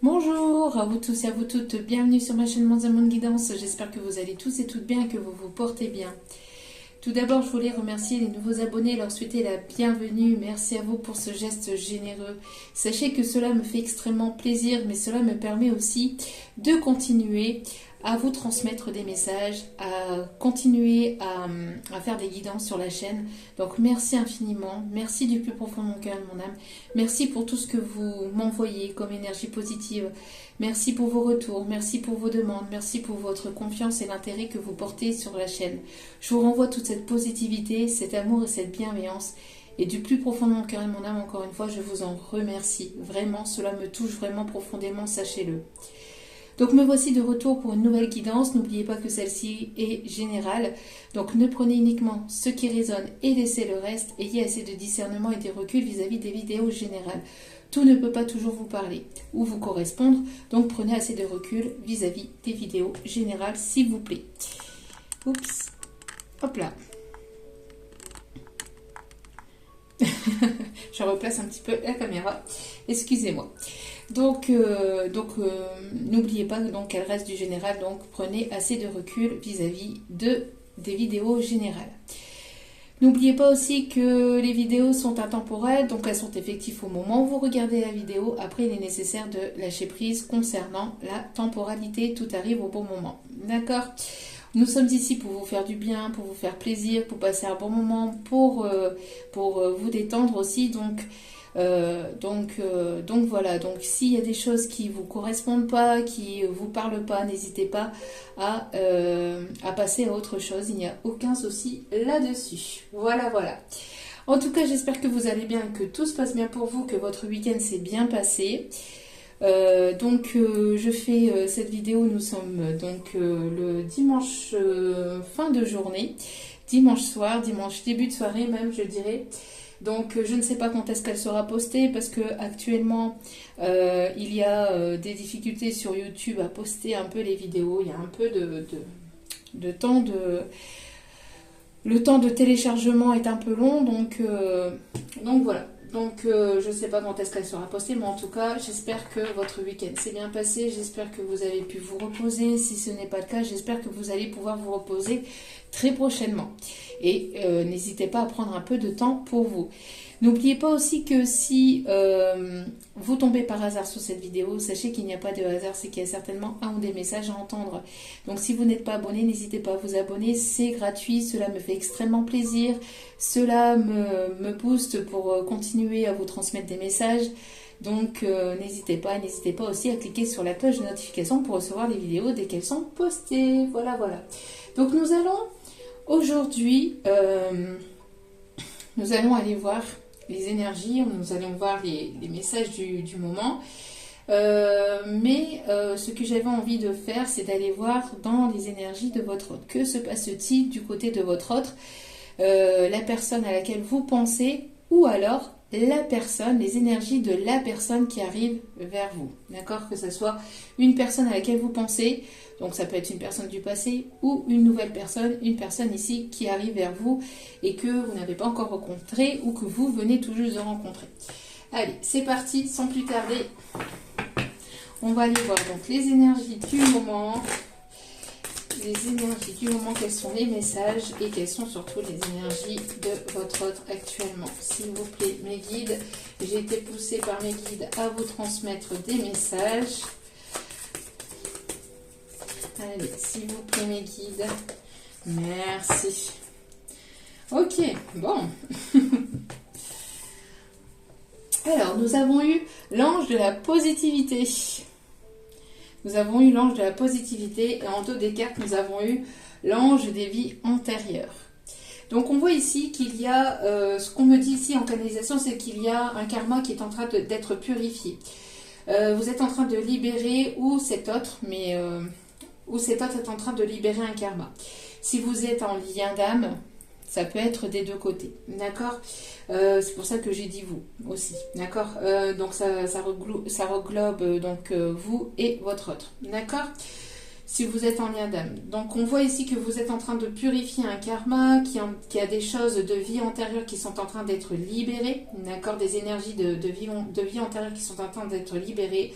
Bonjour à vous tous et à vous toutes, bienvenue sur ma chaîne Monde Guidance. J'espère que vous allez tous et toutes bien et que vous vous portez bien. Tout d'abord, je voulais remercier les nouveaux abonnés et leur souhaiter la bienvenue. Merci à vous pour ce geste généreux. Sachez que cela me fait extrêmement plaisir, mais cela me permet aussi de continuer à vous transmettre des messages, à continuer à faire des guidances sur la chaîne. Donc merci infiniment, merci du plus profond de mon cœur et de mon âme. Merci pour tout ce que vous m'envoyez comme énergie positive. Merci pour vos retours, merci pour vos demandes, merci pour votre confiance et l'intérêt que vous portez sur la chaîne. Je vous renvoie toute cette positivité, cet amour et cette bienveillance. Et du plus profond de mon cœur et de mon âme, encore une fois, je vous en remercie. Vraiment, cela me touche vraiment profondément, sachez-le. Donc me voici de retour pour une nouvelle guidance. N'oubliez pas que celle-ci est générale. Donc ne prenez uniquement ce qui résonne et laissez le reste. Ayez assez de discernement et de recul vis-à-vis des vidéos générales. Tout ne peut pas toujours vous parler ou vous correspondre. Donc prenez assez de recul vis-à-vis des vidéos générales, s'il vous plaît. Oups. Hop là. Je replace un petit peu la caméra. Excusez-moi. Donc n'oubliez pas qu'elle reste du général, donc prenez assez de recul vis-à-vis des vidéos générales. N'oubliez pas aussi que les vidéos sont intemporelles, donc elles sont effectives au moment où vous regardez la vidéo. Après, il est nécessaire de lâcher prise concernant la temporalité, tout arrive au bon moment. D'accord ? Nous sommes ici pour vous faire du bien, pour vous faire plaisir, pour passer un bon moment, pour vous détendre aussi, donc voilà, donc s'il y a des choses qui vous correspondent pas, qui vous parlent pas, n'hésitez pas à passer à autre chose, il n'y a aucun souci là-dessus. Voilà. En tout cas, j'espère que vous allez bien, que tout se passe bien pour vous, que votre week-end s'est bien passé. Je fais cette vidéo, nous sommes le dimanche fin de journée, dimanche soir, dimanche début de soirée même, je dirais. Donc je ne sais pas quand est-ce qu'elle sera postée parce que actuellement il y a des difficultés sur YouTube à poster un peu les vidéos. Il y a un peu de temps le temps de téléchargement est un peu long, donc voilà. Donc je ne sais pas quand est-ce qu'elle sera postée, mais en tout cas j'espère que votre week-end s'est bien passé, j'espère que vous avez pu vous reposer. Si ce n'est pas le cas, j'espère que vous allez pouvoir vous reposer très prochainement. Et n'hésitez pas à prendre un peu de temps pour vous. N'oubliez pas aussi que si vous tombez par hasard sur cette vidéo, sachez qu'il n'y a pas de hasard, c'est qu'il y a certainement un ou des messages à entendre. Donc si vous n'êtes pas abonné, n'hésitez pas à vous abonner, c'est gratuit, cela me fait extrêmement plaisir, cela me booste pour continuer à vous transmettre des messages. Donc n'hésitez pas aussi à cliquer sur la cloche de notification pour recevoir les vidéos dès qu'elles sont postées. Voilà. Donc nous allons aujourd'hui, nous allons aller voir les énergies, nous allons voir les messages du moment. Mais ce que j'avais envie de faire, c'est d'aller voir dans les énergies de votre hôte. Que se passe-t-il du côté de votre hôte, la personne à laquelle vous pensez, ou alors les énergies de la personne qui arrive vers vous. D'accord ? Que ce soit une personne à laquelle vous pensez, donc ça peut être une personne du passé ou une nouvelle personne, une personne ici qui arrive vers vous et que vous n'avez pas encore rencontré ou que vous venez tout juste de rencontrer. Allez, c'est parti, sans plus tarder. On va aller voir donc les énergies du moment. Quels sont les messages et quelles sont surtout les énergies de votre hôte actuellement. S'il vous plaît, mes guides, j'ai été poussée par mes guides à vous transmettre des messages. Allez, s'il vous plaît, mes guides. Merci. Ok, bon. Alors, nous avons eu l'ange de la positivité. Nous avons eu l'ange de la positivité et en dos des cartes, nous avons eu l'ange des vies antérieures. Donc on voit ici qu'il y a, ce qu'on me dit ici en canalisation, c'est qu'il y a un karma qui est en train d'être purifié. Vous êtes en train de libérer, ou cet autre est en train de libérer un karma. Si vous êtes en lien d'âme, ça peut être des deux côtés, d'accord ? C'est pour ça que j'ai dit vous aussi, d'accord ? Donc ça reglobe donc vous et votre autre, d'accord ? Si vous êtes en lien d'âme. Donc on voit ici que vous êtes en train de purifier un karma, qui a des choses de vie antérieure qui sont en train d'être libérées, d'accord ? Des énergies de vie antérieure qui sont en train d'être libérées.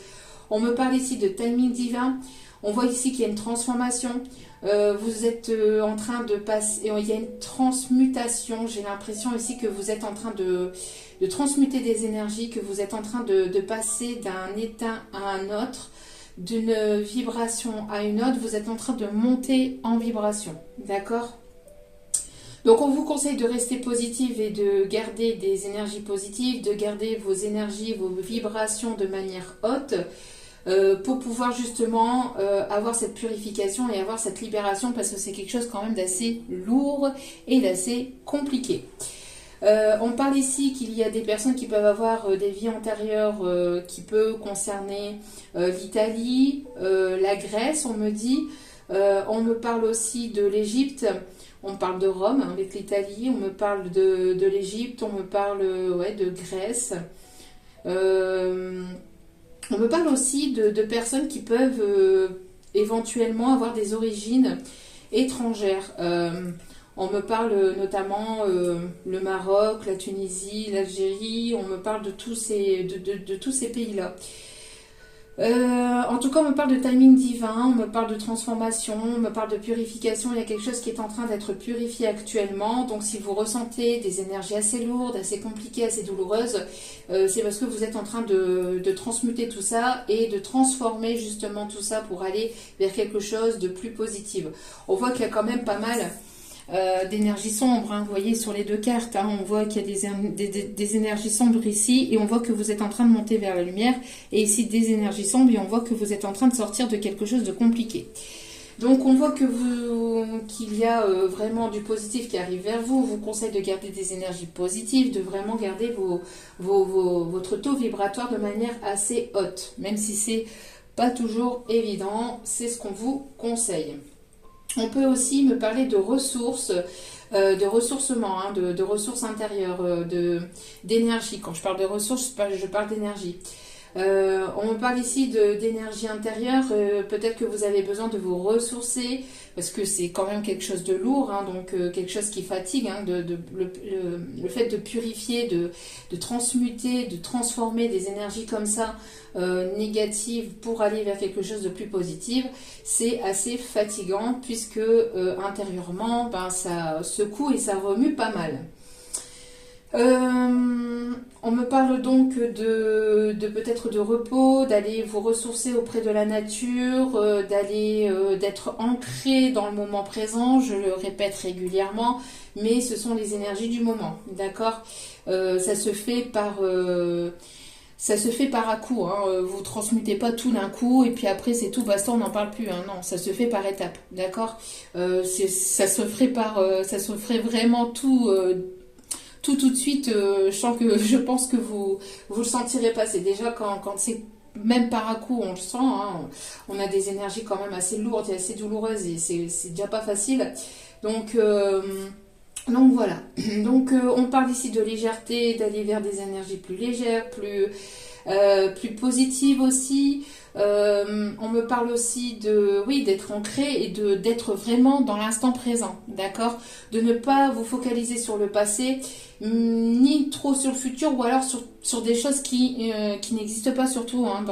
On me parle ici de timing divin. On voit ici qu'il y a une transformation. Vous êtes en train de passer... Il y a une transmutation. J'ai l'impression ici que vous êtes en train de transmuter des énergies, que vous êtes en train de passer d'un état à un autre, d'une vibration à une autre. Vous êtes en train de monter en vibration. D'accord ? Donc on vous conseille de rester positive et de garder des énergies positives, de garder vos énergies, vos vibrations de manière haute pour pouvoir justement avoir cette purification et avoir cette libération, parce que c'est quelque chose quand même d'assez lourd et d'assez compliqué. On parle ici qu'il y a des personnes qui peuvent avoir des vies antérieures qui peuvent concerner l'Italie, la Grèce, on me dit. On me parle aussi de l'Égypte. On me parle de Rome avec l'Italie, on me parle de l'Égypte, on me parle de Grèce. On me parle aussi de personnes qui peuvent éventuellement avoir des origines étrangères. On me parle notamment le Maroc, la Tunisie, l'Algérie. On me parle de tous ces pays-là. En tout cas, on me parle de timing divin, on me parle de transformation, on me parle de purification. Il y a quelque chose qui est en train d'être purifié actuellement. Donc, si vous ressentez des énergies assez lourdes, assez compliquées, assez douloureuses, c'est parce que vous êtes en train de transmuter tout ça et de transformer justement tout ça pour aller vers quelque chose de plus positif. On voit qu'il y a quand même pas mal d'énergie sombre, hein. Vous voyez sur les deux cartes, hein, on voit qu'il y a des énergies sombres ici, et on voit que vous êtes en train de monter vers la lumière, et ici des énergies sombres, et on voit que vous êtes en train de sortir de quelque chose de compliqué. Donc on voit qu'il y a vraiment du positif qui arrive vers vous. On vous conseille de garder des énergies positives, de vraiment garder votre taux vibratoire de manière assez haute, même si c'est pas toujours évident, c'est ce qu'on vous conseille. On peut aussi me parler de ressources, de ressourcement, hein, de ressources intérieures, d'énergie. Quand je parle de ressources, je parle d'énergie. On me parle ici d'énergie intérieure. Peut-être que vous avez besoin de vous ressourcer, parce que c'est quand même quelque chose de lourd, hein, donc quelque chose qui fatigue, hein, le fait de purifier, de transmuter, de transformer des énergies comme ça, négatives, pour aller vers quelque chose de plus positif, c'est assez fatigant, puisque intérieurement, ça secoue et ça remue pas mal. On me parle donc de peut-être de repos, d'aller vous ressourcer auprès de la nature, d'être ancré dans le moment présent. Je le répète régulièrement, mais ce sont les énergies du moment, d'accord. Ça se fait par à coup, hein. Vous transmutez pas tout d'un coup et puis après c'est tout, basta, on n'en parle plus, hein. Non, ça se fait par étapes, d'accord. Ça se ferait vraiment tout de suite. Je pense que vous le sentirez passer. Déjà quand c'est même par à coup, on le sent, hein. On a des énergies quand même assez lourdes et assez douloureuses, et c'est déjà pas facile. Donc voilà. Donc on parle ici de légèreté, d'aller vers des énergies plus légères, plus positives aussi. On me parle aussi d'être ancré et d'être vraiment dans l'instant présent, d'accord, de ne pas vous focaliser sur le passé, ni trop sur le futur, ou alors sur des choses qui n'existent pas, surtout, hein,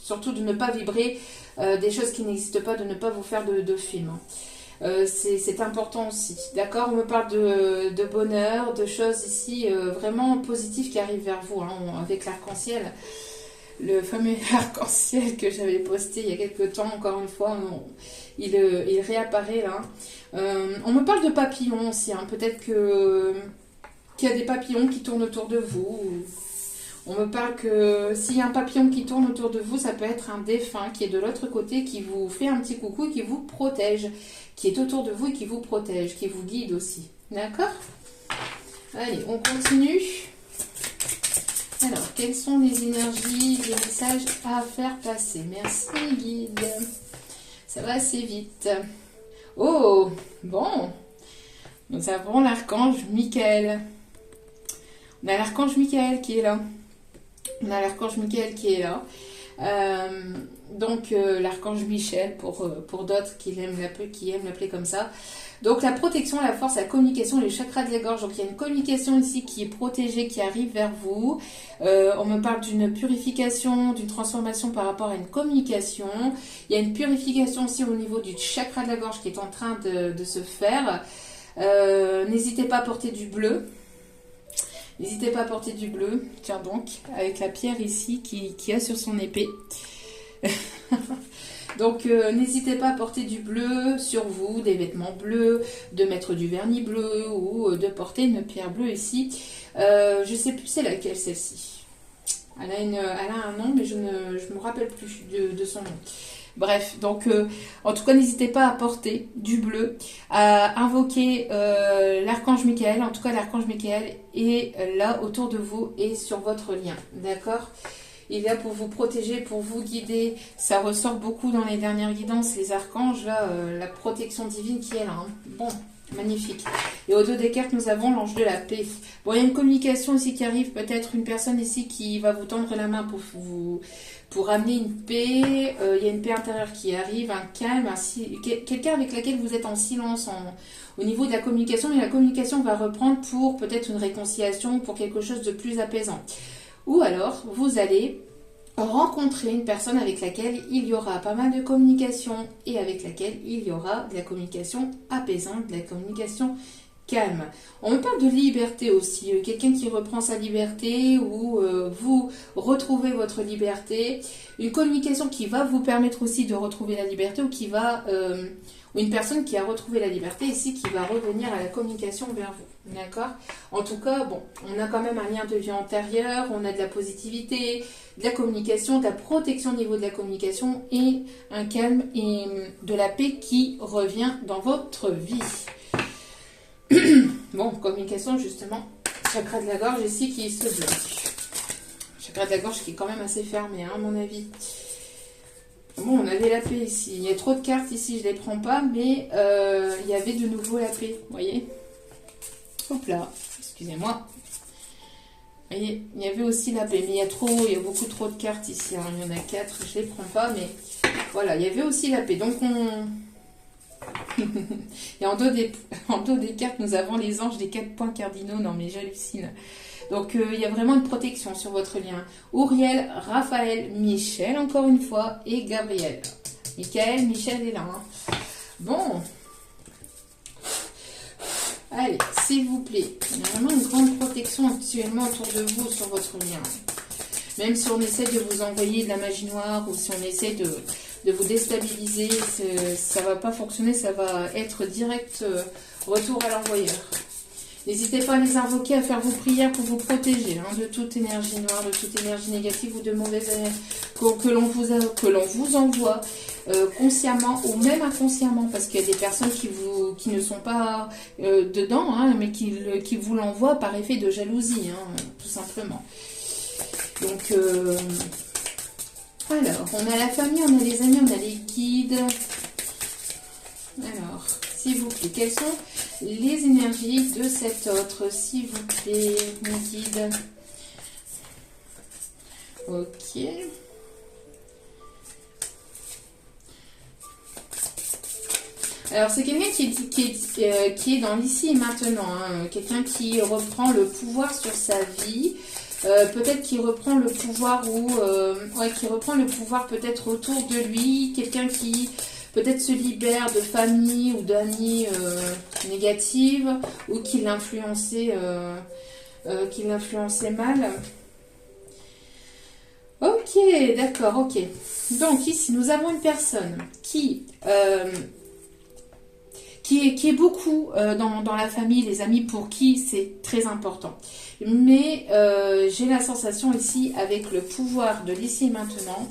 surtout de ne pas vibrer des choses qui n'existent pas, de ne pas vous faire de film. C'est important aussi, d'accord. On me parle de bonheur, de choses ici vraiment positives qui arrivent vers vous, hein, avec l'arc-en-ciel. Le fameux arc-en-ciel que j'avais posté il y a quelques temps, encore une fois, il réapparaît là. On me parle de papillons aussi, hein. Peut-être qu'il y a des papillons qui tournent autour de vous. On me parle que s'il y a un papillon qui tourne autour de vous, ça peut être un défunt qui est de l'autre côté, qui vous fait un petit coucou et qui vous protège, qui est autour de vous et qui vous protège, qui vous guide aussi. D'accord ? Allez, on continue. Alors, quelles sont les énergies, les messages à faire passer? Merci, guide. Ça va assez vite. Oh, bon. Nous avons l'archange Michael. On a l'archange Michael qui est là. Donc l'archange Michel pour d'autres qui aiment l'appeler comme ça. Donc la protection, la force, la communication, les chakras de la gorge. Donc il y a une communication ici qui est protégée, qui arrive vers vous. On me parle d'une purification, d'une transformation par rapport à une communication. Il y a une purification aussi au niveau du chakra de la gorge qui est en train de se faire. N'hésitez pas à porter du bleu. N'hésitez pas à porter du bleu. Tiens donc, avec la pierre ici qui a sur son épée. Donc n'hésitez pas à porter du bleu sur vous, des vêtements bleus, de mettre du vernis bleu ou de porter une pierre bleue ici. Je ne sais plus c'est laquelle celle-ci. Elle a un nom mais je me rappelle plus de son nom. Bref, donc en tout cas n'hésitez pas à porter du bleu, à invoquer l'archange Michael. En tout cas l'archange Michael est là autour de vous et sur votre lien, d'accord ? Il est là pour vous protéger, pour vous guider. Ça ressort beaucoup dans les dernières guidances, les archanges, là, la protection divine qui est là. Hein. Bon, magnifique. Et au dos des cartes, nous avons l'ange de la paix. Bon, il y a une communication ici qui arrive, peut-être une personne ici qui va vous tendre la main pour amener une paix. Il y a une paix intérieure qui arrive, un calme, quelqu'un avec laquelle vous êtes en silence au niveau de la communication, mais la communication va reprendre pour peut-être une réconciliation, pour quelque chose de plus apaisant. Ou alors, vous allez rencontrer une personne avec laquelle il y aura pas mal de communication et avec laquelle il y aura de la communication apaisante, de la communication calme. On me parle de liberté aussi, quelqu'un qui reprend sa liberté ou vous retrouvez votre liberté. Une communication qui va vous permettre aussi de retrouver la liberté ou une personne qui a retrouvé la liberté ici qui va revenir à la communication vers vous. D'accord ? En tout cas, bon, on a quand même un lien de vie antérieur, on a de la positivité, de la communication, de la protection au niveau de la communication et un calme et de la paix qui revient dans votre vie. Bon, communication justement, chakra de la gorge ici qui se bloque. Chakra de la gorge qui est quand même assez fermé, hein, à mon avis. Bon, on avait la paix ici. Il y a trop de cartes ici, je ne les prends pas, mais il y avait de nouveau la paix, vous voyez ? Hop là, excusez-moi. Vous voyez, il y avait aussi la paix, mais il y a beaucoup trop de cartes ici. Hein. Il y en a 4, je ne les prends pas, mais voilà, il y avait aussi la paix. Donc et en dos des cartes, nous avons les anges des 4 points cardinaux. Non, mais j'hallucine. Donc, il y a vraiment une protection sur votre lien. Uriel, Raphaël, Michel, encore une fois, et Gabriel. Michael, Michel est là. Hein. Bon. Allez, s'il vous plaît. Il y a vraiment une grande protection actuellement autour de vous sur votre lien. Même si on essaie de vous envoyer de la magie noire ou si on essaie de vous déstabiliser, ça ne va pas fonctionner, ça va être direct retour à l'envoyeur. N'hésitez pas à les invoquer, à faire vos prières pour vous protéger hein, de toute énergie noire, de toute énergie négative ou de mauvaise énergie que l'on vous envoie consciemment ou même inconsciemment, parce qu'il y a des personnes qui ne sont pas dedans, hein, mais qui vous l'envoient par effet de jalousie, hein, tout simplement. Donc, alors, on a la famille, on a les amis, on a les guides. Alors, s'il vous plaît, quelles sont les énergies de cet autre, s'il vous plaît, mes guides. Ok. Alors, c'est quelqu'un qui est dans l'ici et maintenant. Hein. Quelqu'un qui reprend le pouvoir sur sa vie. Peut-être qu'il reprend le pouvoir qui reprend le pouvoir peut-être autour de lui. Quelqu'un qui peut-être se libère de famille ou d'amis négatives ou qui l'influençait mal. Ok, d'accord, ok. Donc ici, nous avons une personne qui est beaucoup dans la famille, les amis pour qui c'est très important. Mais j'ai la sensation ici, avec le pouvoir de l'ici et maintenant,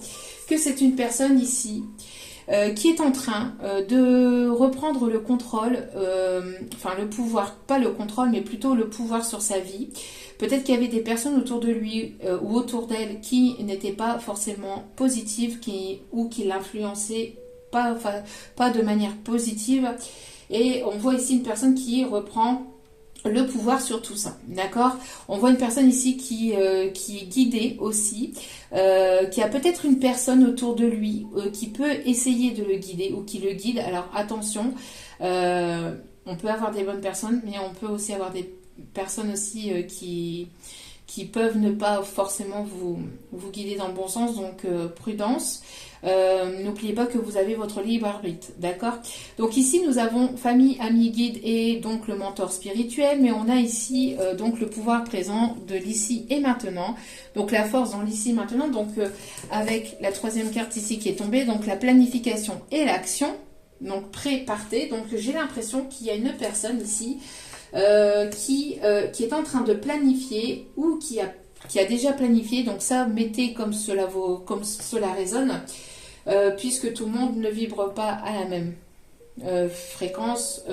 que c'est une personne ici qui est en train de reprendre le contrôle, enfin le pouvoir, pas le contrôle, mais plutôt le pouvoir sur sa vie. Peut-être qu'il y avait des personnes autour de lui ou autour d'elle qui n'étaient pas forcément positives ou qui l'influençaient pas de manière positive. Et on voit ici une personne qui reprend le pouvoir sur tout ça, d'accord? On voit une personne ici qui est guidée aussi, qui a peut-être une personne autour de lui qui peut essayer de le guider ou qui le guide. Alors attention, on peut avoir des bonnes personnes, mais on peut aussi avoir des personnes aussi qui peuvent ne pas forcément vous guider dans le bon sens, donc prudence. N'oubliez pas que vous avez votre libre arbitre, d'accord? Donc ici nous avons famille, amis, guide et donc le mentor spirituel, mais on a ici donc le pouvoir présent de l'ici et maintenant, donc la force dans l'ici et maintenant, donc avec la troisième carte ici qui est tombée, donc la planification et l'action, donc pré-partez, donc j'ai l'impression qu'il y a une personne ici qui est en train de planifier ou qui a déjà planifié, donc ça mettez comme cela résonne, puisque tout le monde ne vibre pas à la même fréquence,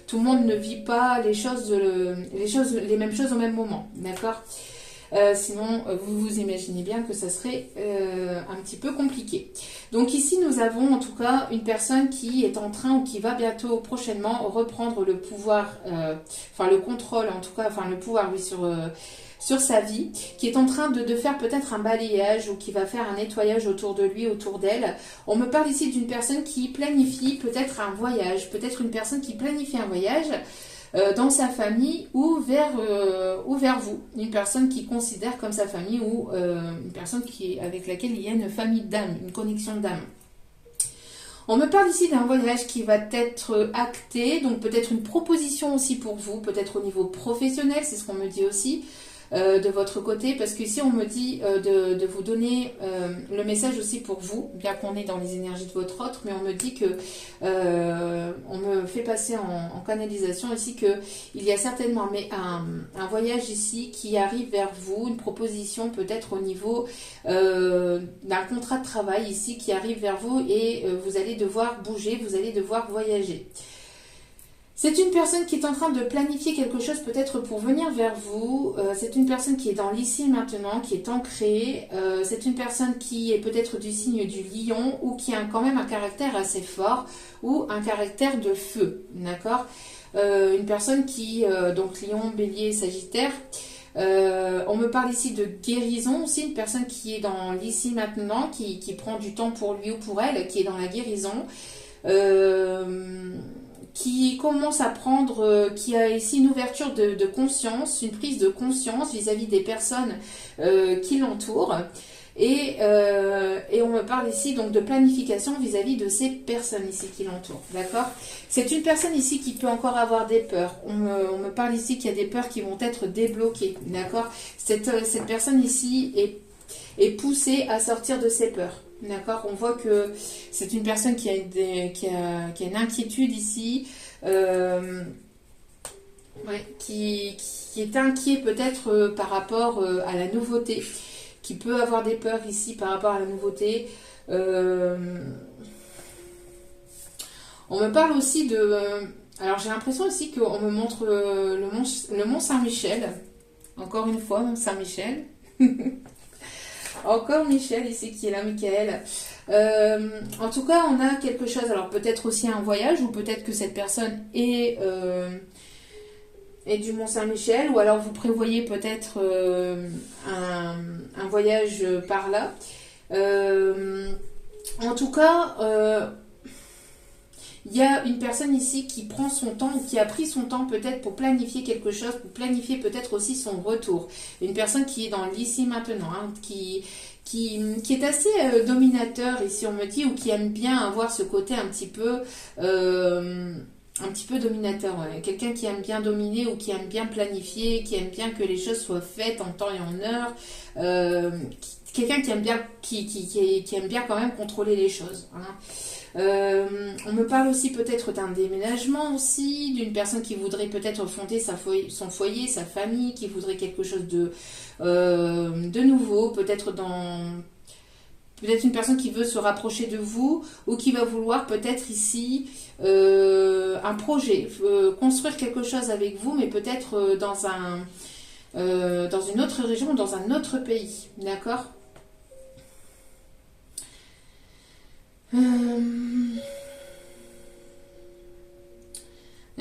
tout le monde ne vit pas les mêmes choses au même moment, d'accord? Sinon, vous vous imaginez bien que ça serait un petit peu compliqué. Donc ici, nous avons en tout cas une personne qui est en train ou qui va bientôt, prochainement, reprendre le pouvoir, enfin le contrôle en tout cas, enfin le pouvoir, oui, sur sa vie, qui est en train de faire peut-être un balayage ou qui va faire un nettoyage autour de lui, autour d'elle. On me parle ici d'une personne qui planifie peut-être un voyage, peut-être une personne qui planifie un voyage dans sa famille ou vers vous. Une personne qui considère comme sa famille ou une personne avec laquelle il y a une famille d'âme, une connexion d'âme. On me parle ici d'un voyage qui va être acté, donc peut-être une proposition aussi pour vous, peut-être au niveau professionnel, c'est ce qu'on me dit aussi. De votre côté, parce qu'ici on me dit de vous donner le message aussi pour vous, bien qu'on est dans les énergies de votre autre, mais on me dit que on me fait passer en canalisation ici que il y a certainement un voyage ici qui arrive vers vous, une proposition peut-être au niveau d'un contrat de travail ici qui arrive vers vous et vous allez devoir bouger, vous allez devoir voyager. C'est une personne qui est en train de planifier quelque chose peut-être pour venir vers vous. C'est une personne qui est dans l'ici maintenant, qui est ancrée. C'est une personne qui est peut-être du signe du lion ou qui a quand même un caractère assez fort ou un caractère de feu. D'accord? Une personne qui, donc lion, bélier, sagittaire. On me parle ici de guérison aussi, une personne qui est dans l'ici maintenant, qui prend du temps pour lui ou pour elle, qui est dans la guérison. Qui commence à prendre, qui a ici une ouverture de conscience, une prise de conscience vis-à-vis des personnes qui l'entourent. Et on me parle ici donc de planification vis-à-vis de ces personnes ici qui l'entourent. D'accord? C'est une personne ici qui peut encore avoir des peurs. On me parle ici qu'il y a des peurs qui vont être débloquées. D'accord? Cette personne ici est poussée à sortir de ses peurs. D'accord, on voit que c'est une personne qui a une inquiétude ici, qui est inquiet peut-être par rapport à la nouveauté, qui peut avoir des peurs ici par rapport à la nouveauté. On me parle aussi de... alors j'ai l'impression aussi qu'on me montre le mont Saint-Michel, encore une fois, mont Saint-Michel. Encore Michel ici qui est là, Michael. En tout cas, on a quelque chose. Alors peut-être aussi un voyage ou peut-être que cette personne est du Mont-Saint-Michel ou alors vous prévoyez peut-être un voyage par là. En tout cas, il y a une personne ici qui prend son temps ou qui a pris son temps peut-être pour planifier quelque chose, pour planifier peut-être aussi son retour. Une personne qui est dans l'ici maintenant, hein, qui est assez dominateur ici on me dit, ou qui aime bien avoir ce côté un petit peu dominateur. Ouais. Quelqu'un qui aime bien dominer ou qui aime bien planifier, qui aime bien que les choses soient faites en temps et en heure. Quelqu'un qui aime bien qui aime bien quand même contrôler les choses. Hein. On me parle aussi peut-être d'un déménagement aussi, d'une personne qui voudrait peut-être fonder son foyer, sa famille, qui voudrait quelque chose de nouveau, peut-être une personne qui veut se rapprocher de vous ou qui va vouloir peut-être ici un projet, construire quelque chose avec vous, mais peut-être dans une autre région, dans un autre pays, d'accord ?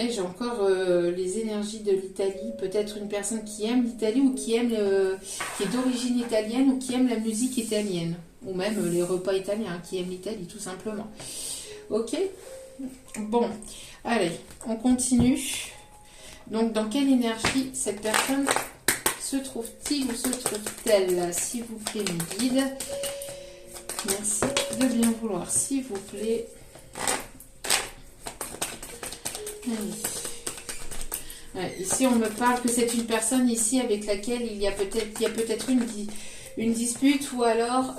Et j'ai encore les énergies de l'Italie. Peut-être une personne qui aime l'Italie ou qui aime qui est d'origine italienne ou qui aime la musique italienne. Ou même les repas italiens, qui aiment l'Italie, tout simplement. Ok? Bon, allez, on continue. Donc, dans quelle énergie cette personne se trouve-t-il ou se trouve-t-elle? S'il vous plaît, mes guides. Merci de bien vouloir, s'il vous plaît. Ouais, ici, on me parle que c'est une personne ici avec laquelle il y a peut-être une dispute, ou alors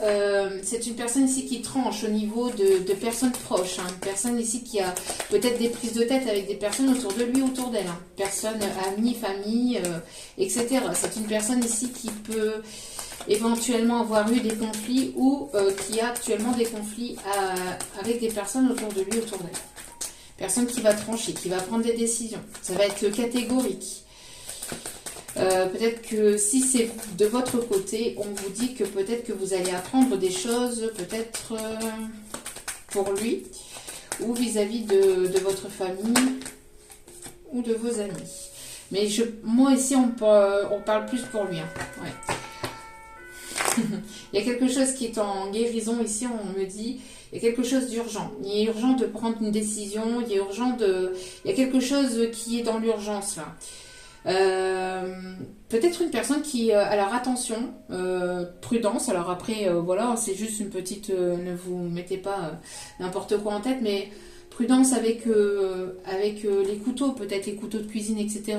c'est une personne ici qui tranche au niveau de personnes proches. Hein. Une personne ici qui a peut-être des prises de tête avec des personnes autour de lui, autour d'elle. Hein. Personnes, amis, famille, etc. C'est une personne ici qui peut éventuellement avoir eu des conflits ou qui a actuellement des conflits avec des personnes autour de lui, autour d'elle. Personne qui va trancher, qui va prendre des décisions. Ça va être catégorique. Peut-être que si c'est de votre côté, on vous dit que peut-être que vous allez apprendre des choses, peut-être pour lui, ou vis-à-vis de votre famille, ou de vos amis. Mais moi ici, on parle plus pour lui. Hein. Ouais. Il y a quelque chose qui est en guérison ici, on me dit... Il y a quelque chose d'urgent. Il est urgent de prendre une décision. Il y a quelque chose qui est dans l'urgence là. Peut-être une personne qui... alors attention, prudence. Alors après, voilà, c'est juste une petite... ne vous mettez pas n'importe quoi en tête, mais prudence avec les couteaux, peut-être les couteaux de cuisine, etc.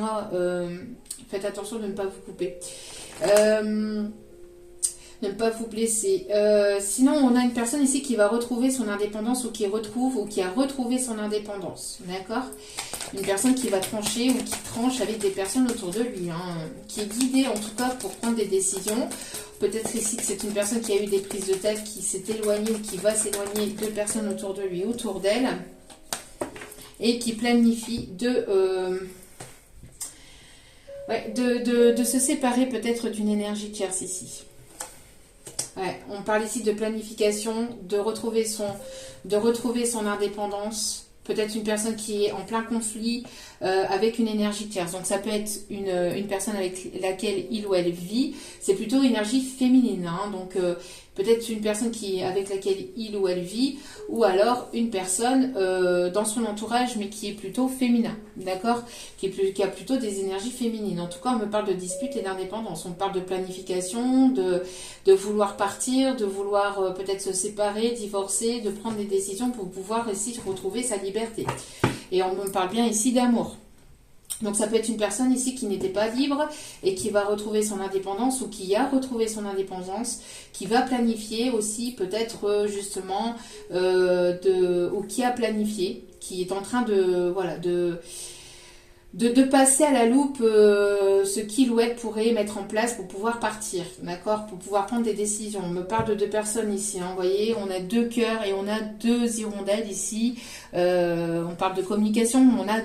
Faites attention de ne pas vous couper. Ne pas vous blesser. Sinon, on a une personne ici qui va retrouver son indépendance ou qui a retrouvé son indépendance. D'accord? Une personne qui va trancher ou qui tranche avec des personnes autour de lui. Hein, qui est guidée en tout cas pour prendre des décisions. Peut-être ici que c'est une personne qui a eu des prises de tête, qui s'est éloignée ou qui va s'éloigner de personnes autour de lui, autour d'elle. Et qui planifie de se séparer peut-être d'une énergie tierce ici. Ouais, on parle ici de planification, de retrouver son indépendance. Peut-être une personne qui est en plein conflit avec une énergie tierce. Donc ça peut être une personne avec laquelle il ou elle vit. C'est plutôt une énergie féminine. Hein. Donc peut-être une personne avec laquelle il ou elle vit. Ou alors une personne dans son entourage mais qui est plutôt féminin. D'accord? Qui a plutôt des énergies féminines. En tout cas, on me parle de dispute et d'indépendance. On parle de planification, de vouloir partir, de vouloir peut-être se séparer, divorcer, de prendre des décisions pour pouvoir ici retrouver sa liberté. Et on me parle bien ici d'amour. Donc ça peut être une personne ici qui n'était pas libre et qui va retrouver son indépendance ou qui a retrouvé son indépendance, qui va planifier aussi peut-être justement ou qui a planifié, qui est en train de passer à la loupe ce qu'il ou elle pourrait mettre en place pour pouvoir partir, d'accord, pour pouvoir prendre des décisions. On me parle de deux personnes ici, hein, vous voyez, on a deux cœurs et on a deux hirondelles ici. On parle de communication, mais on a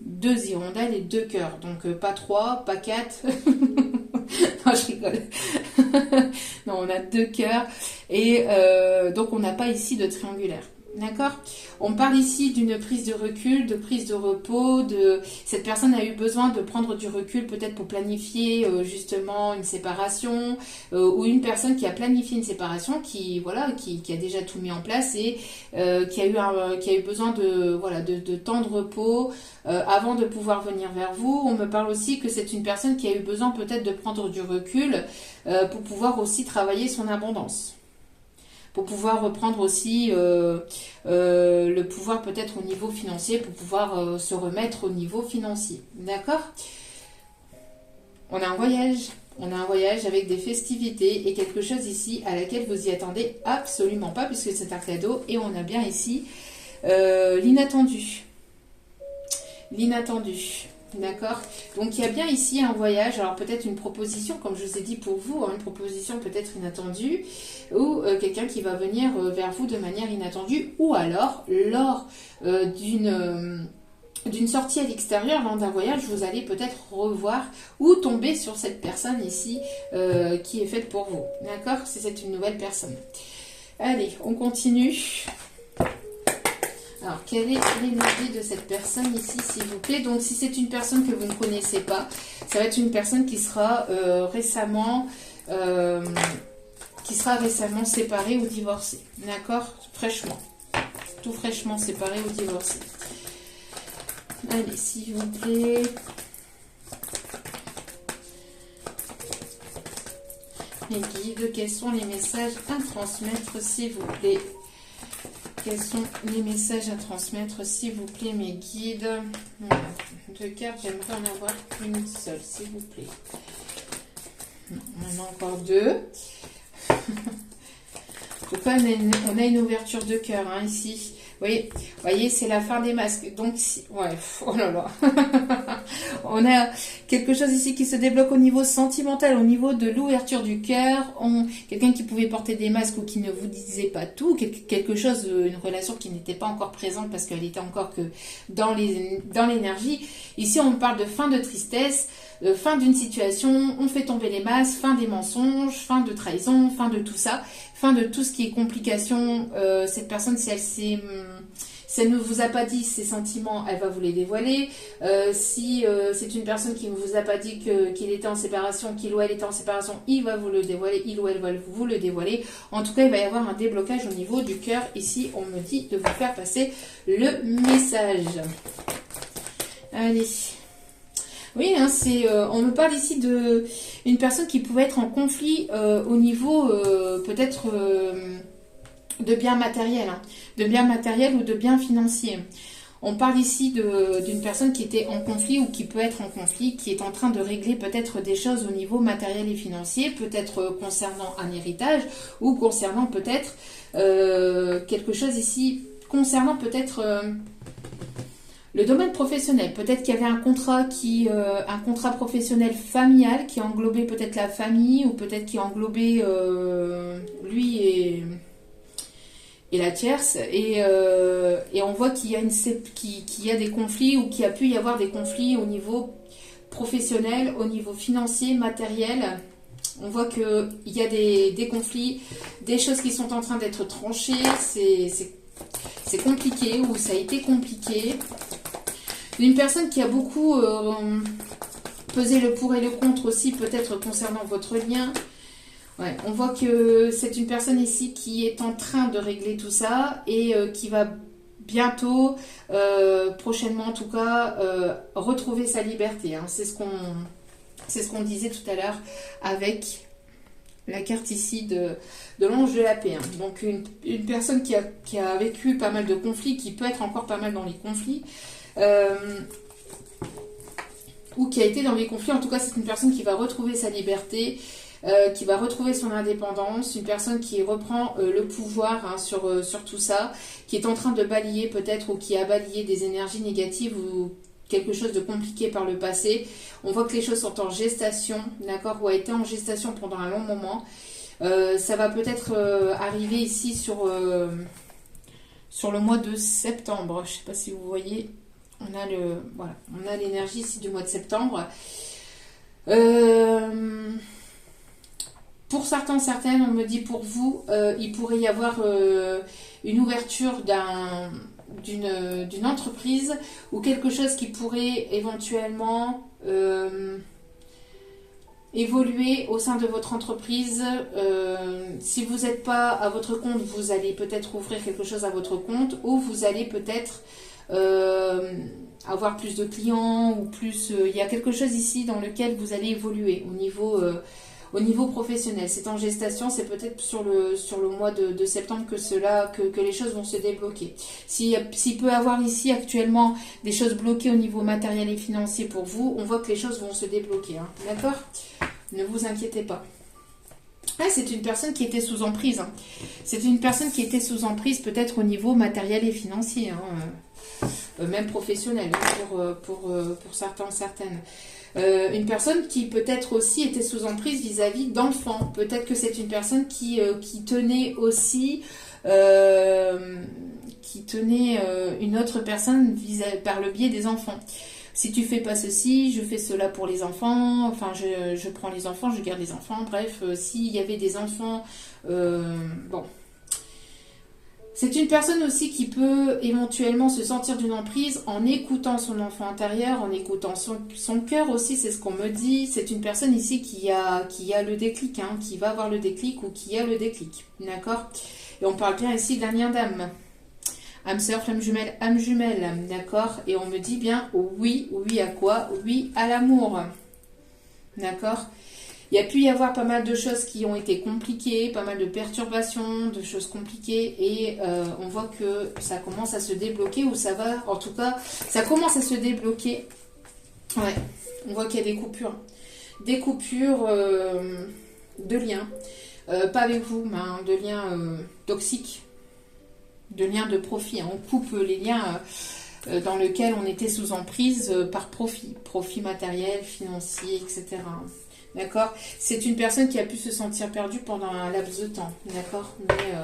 deux hirondelles et deux cœurs, donc pas trois, pas quatre. Non, je rigole. Non, on a deux cœurs et donc on n'a pas ici de triangulaire. D'accord? On parle ici d'une prise de recul, de prise de repos, cette personne a eu besoin de prendre du recul peut-être pour planifier justement une séparation ou une personne qui a planifié une séparation qui a déjà tout mis en place et qui a eu besoin de temps de repos avant de pouvoir venir vers vous. On me parle aussi que c'est une personne qui a eu besoin peut-être de prendre du recul pour pouvoir aussi travailler son abondance. Pour pouvoir reprendre aussi le pouvoir peut-être au niveau financier, pour pouvoir se remettre au niveau financier. D'accord? On a un voyage avec des festivités et quelque chose ici à laquelle vous y attendez absolument pas puisque c'est un cadeau et on a bien ici l'inattendu. L'inattendu. D'accord? Donc il y a bien ici un voyage, alors peut-être une proposition, comme je vous ai dit pour vous, hein, une proposition peut-être inattendue, ou quelqu'un qui va venir vers vous de manière inattendue, ou alors lors d'une sortie à l'extérieur, lors d'un voyage, vous allez peut-être revoir ou tomber sur cette personne ici qui est faite pour vous. D'accord? C'est une nouvelle personne. Allez, on continue. Alors, quelle est l'énergie de cette personne ici, s'il vous plaît? Donc, si c'est une personne que vous ne connaissez pas, ça va être une personne qui sera récemment séparée ou divorcée. D'accord? Fraîchement. Tout fraîchement séparée ou divorcée. Allez, s'il vous plaît. Les guides, quels sont les messages à transmettre, s'il vous plaît? Quels sont les messages à transmettre, s'il vous plaît, mes guides? Deux cartes, j'aimerais en avoir une seule, s'il vous plaît. Non, on en a encore deux. On a une ouverture de cœur hein, ici. Vous voyez, c'est la fin des masques. Donc, ouais, oh là là. On a quelque chose ici qui se débloque au niveau sentimental, au niveau de l'ouverture du cœur. Quelqu'un qui pouvait porter des masques ou qui ne vous disait pas tout. Quelque chose, une relation qui n'était pas encore présente parce qu'elle était encore que dans l'énergie. Ici, on parle de fin de tristesse, fin d'une situation, on fait tomber les masques, fin des mensonges, fin de trahison, fin de tout ça. Fin de tout ce qui est complication, cette personne, si elle ne vous a pas dit ses sentiments, elle va vous les dévoiler. Si c'est une personne qui ne vous a pas dit qu'il était en séparation, qu'il ou elle était en séparation, il va vous le dévoiler, il ou elle va vous le dévoiler. En tout cas, il va y avoir un déblocage au niveau du cœur. Ici, on me dit de vous faire passer le message. Allez. Oui, hein, on me parle ici d'une personne qui pouvait être en conflit au niveau peut-être de biens matériels, hein, de biens matériels ou de biens financiers. On parle ici d'une personne qui était en conflit ou qui peut être en conflit, qui est en train de régler peut-être des choses au niveau matériel et financier, peut-être concernant un héritage ou concernant peut-être quelque chose ici, concernant peut-être... le domaine professionnel, peut-être qu'il y avait un contrat professionnel familial qui englobait peut-être la famille ou peut-être qui englobait lui et la tierce et on voit qu'il y a des conflits ou qu'il y a pu y avoir des conflits au niveau professionnel, au niveau financier, matériel. On voit qu'il y a des conflits, des choses qui sont en train d'être tranchées, c'est compliqué ou ça a été compliqué. Une personne qui a beaucoup pesé le pour et le contre aussi, peut-être concernant votre lien. Ouais, on voit que c'est une personne ici qui est en train de régler tout ça et qui va bientôt, prochainement en tout cas, retrouver sa liberté. Hein. C'est ce qu'on disait tout à l'heure avec la carte ici de l'ange de la paix. Hein. Donc une personne qui a vécu pas mal de conflits, qui peut être encore pas mal dans les conflits, ou qui a été dans les conflits. En tout cas, c'est une personne qui va retrouver sa liberté, qui va retrouver son indépendance, une personne qui reprend le pouvoir hein, sur tout ça, qui est en train de balayer peut-être ou qui a balayé des énergies négatives ou quelque chose de compliqué par le passé. On voit que les choses sont en gestation, d'accord, ou a été en gestation pendant un long moment. Ça va peut-être arriver ici sur le mois de septembre. Je ne sais pas si vous voyez. On a l'énergie ici du mois de septembre. Pour certains, certaines, on me dit pour vous, il pourrait y avoir une ouverture d'une entreprise ou quelque chose qui pourrait éventuellement évoluer au sein de votre entreprise. Si vous n'êtes pas à votre compte, vous allez peut-être ouvrir quelque chose à votre compte ou vous allez peut-être avoir plus de clients ou plus... il y a quelque chose ici dans lequel vous allez évoluer au niveau professionnel. C'est en gestation, c'est peut-être sur le mois de septembre que les choses vont se débloquer. S'il peut y avoir ici actuellement des choses bloquées au niveau matériel et financier pour vous, on voit que les choses vont se débloquer. Hein. D'accord ? Ne vous inquiétez pas. Ah, c'est une personne qui était sous emprise. Hein. C'est une personne qui était sous emprise peut-être au niveau matériel et financier, hein, même professionnel hein, pour certains, certaines. Une personne qui peut-être aussi était sous emprise vis-à-vis d'enfants. Peut-être que c'est une personne qui tenait aussi, une autre personne par le biais des enfants. Si tu fais pas ceci, je fais cela pour les enfants, enfin je prends les enfants, je garde les enfants, bref, s'il y avait des enfants, bon. C'est une personne aussi qui peut éventuellement se sentir d'une emprise en écoutant son enfant intérieur, en écoutant son cœur aussi, c'est ce qu'on me dit. C'est une personne ici qui a le déclic, hein, qui va avoir le déclic ou qui a le déclic. D'accord? Et on parle bien ici d'un lien d'âme. Âme sœur, flamme jumelle, âme jumelle. D'accord? Et on me dit bien oui, oui à quoi? Oui à l'amour. D'accord? Il y a pu y avoir pas mal de choses qui ont été compliquées, pas mal de perturbations, de choses compliquées, et on voit que ça commence à se débloquer, ou ça va, en tout cas, ça commence à se débloquer. Ouais, on voit qu'il y a des coupures. Des coupures de liens, pas avec vous, mais hein, de liens toxiques, de liens de profit. On coupe les liens dans lesquels on était sous emprise par profit matériel, financier, etc. D'accord? C'est une personne qui a pu se sentir perdue pendant un laps de temps. D'accord? Mais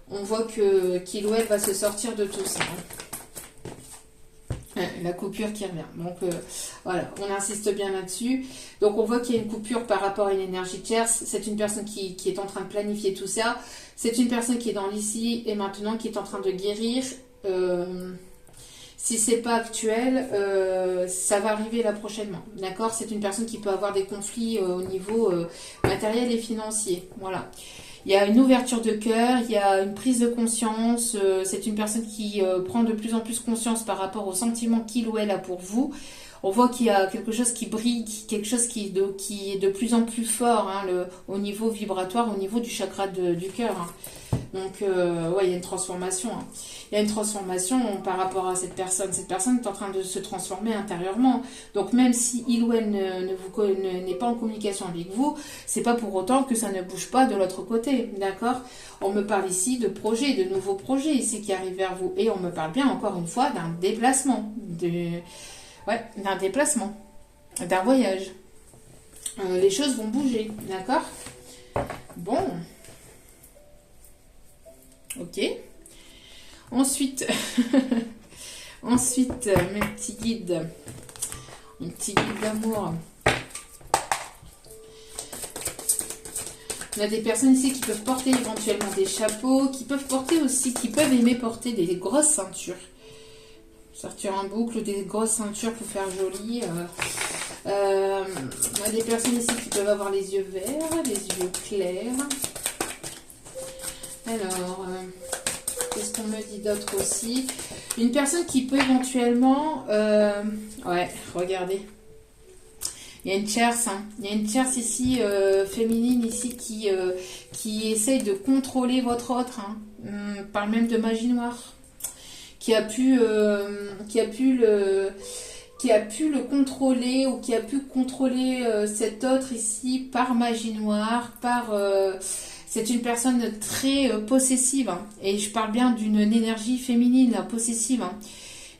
on voit qu'il ou elle va se sortir de tout ça. La coupure qui revient. Donc voilà, on insiste bien là-dessus. Donc on voit qu'il y a une coupure par rapport à une énergie tierce. C'est une personne qui est en train de planifier tout ça. C'est une personne qui est dans l'ici et maintenant, qui est en train de guérir. Si c'est pas actuel, ça va arriver là prochainement. D'accord? C'est une personne qui peut avoir des conflits au niveau matériel et financier. Voilà. Il y a une ouverture de cœur, il y a une prise de conscience. C'est une personne qui prend de plus en plus conscience par rapport aux sentiments qu'il ou elle a pour vous. On voit qu'il y a quelque chose qui brille, quelque chose qui est de plus en plus fort, hein, au niveau vibratoire, au niveau du chakra du cœur. Hein. Donc, ouais, il y a une transformation. Hein. Il y a une transformation par rapport à cette personne. Cette personne est en train de se transformer intérieurement. Donc, même si il ou elle n'est pas en communication avec vous, c'est pas pour autant que ça ne bouge pas de l'autre côté. D'accord? On me parle ici de projets, de nouveaux projets ici qui arrivent vers vous. Et on me parle bien, encore une fois, d'un déplacement. D'un déplacement. D'un voyage. Les choses vont bouger. D'accord? Bon. Ok. Ensuite, mes petits guides. Mes petits guides d'amour. On a des personnes ici qui peuvent porter éventuellement des chapeaux, qui peuvent aimer porter des grosses ceintures. Sortir en boucle, des grosses ceintures pour faire joli. On a des personnes ici qui peuvent avoir les yeux verts, les yeux clairs. Alors, qu'est-ce qu'on me dit d'autre aussi? Une personne qui peut éventuellement... ouais, regardez. Il y a une tierce, hein. Il y a une tierce ici, féminine ici, qui essaye de contrôler votre autre. Hein. On parle même de magie noire. Qui a pu le contrôler, ou qui a pu contrôler cet autre ici par magie noire, c'est une personne très possessive, hein, et je parle bien d'une énergie féminine là, possessive, hein.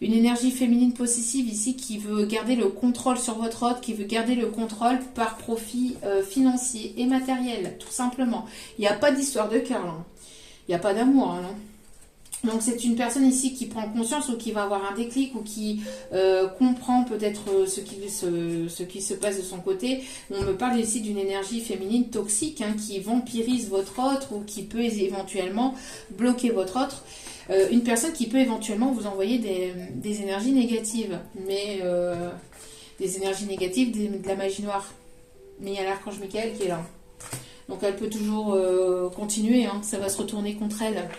Une énergie féminine possessive ici qui veut garder le contrôle sur votre autre, qui veut garder le contrôle par profit financier et matériel, tout simplement. Il n'y a pas d'histoire de cœur là. Il n'y a pas d'amour là. Donc c'est une personne ici qui prend conscience, ou qui va avoir un déclic, ou qui comprend peut-être ce qui se passe de son côté. On me parle ici d'une énergie féminine toxique, hein, qui vampirise votre autre, ou qui peut éventuellement bloquer votre autre. Une personne qui peut éventuellement vous envoyer des énergies négatives, mais des énergies négatives, de la magie noire. Mais il y a l'archange Michael qui est là. Donc elle peut toujours continuer, hein, ça va se retourner contre elle.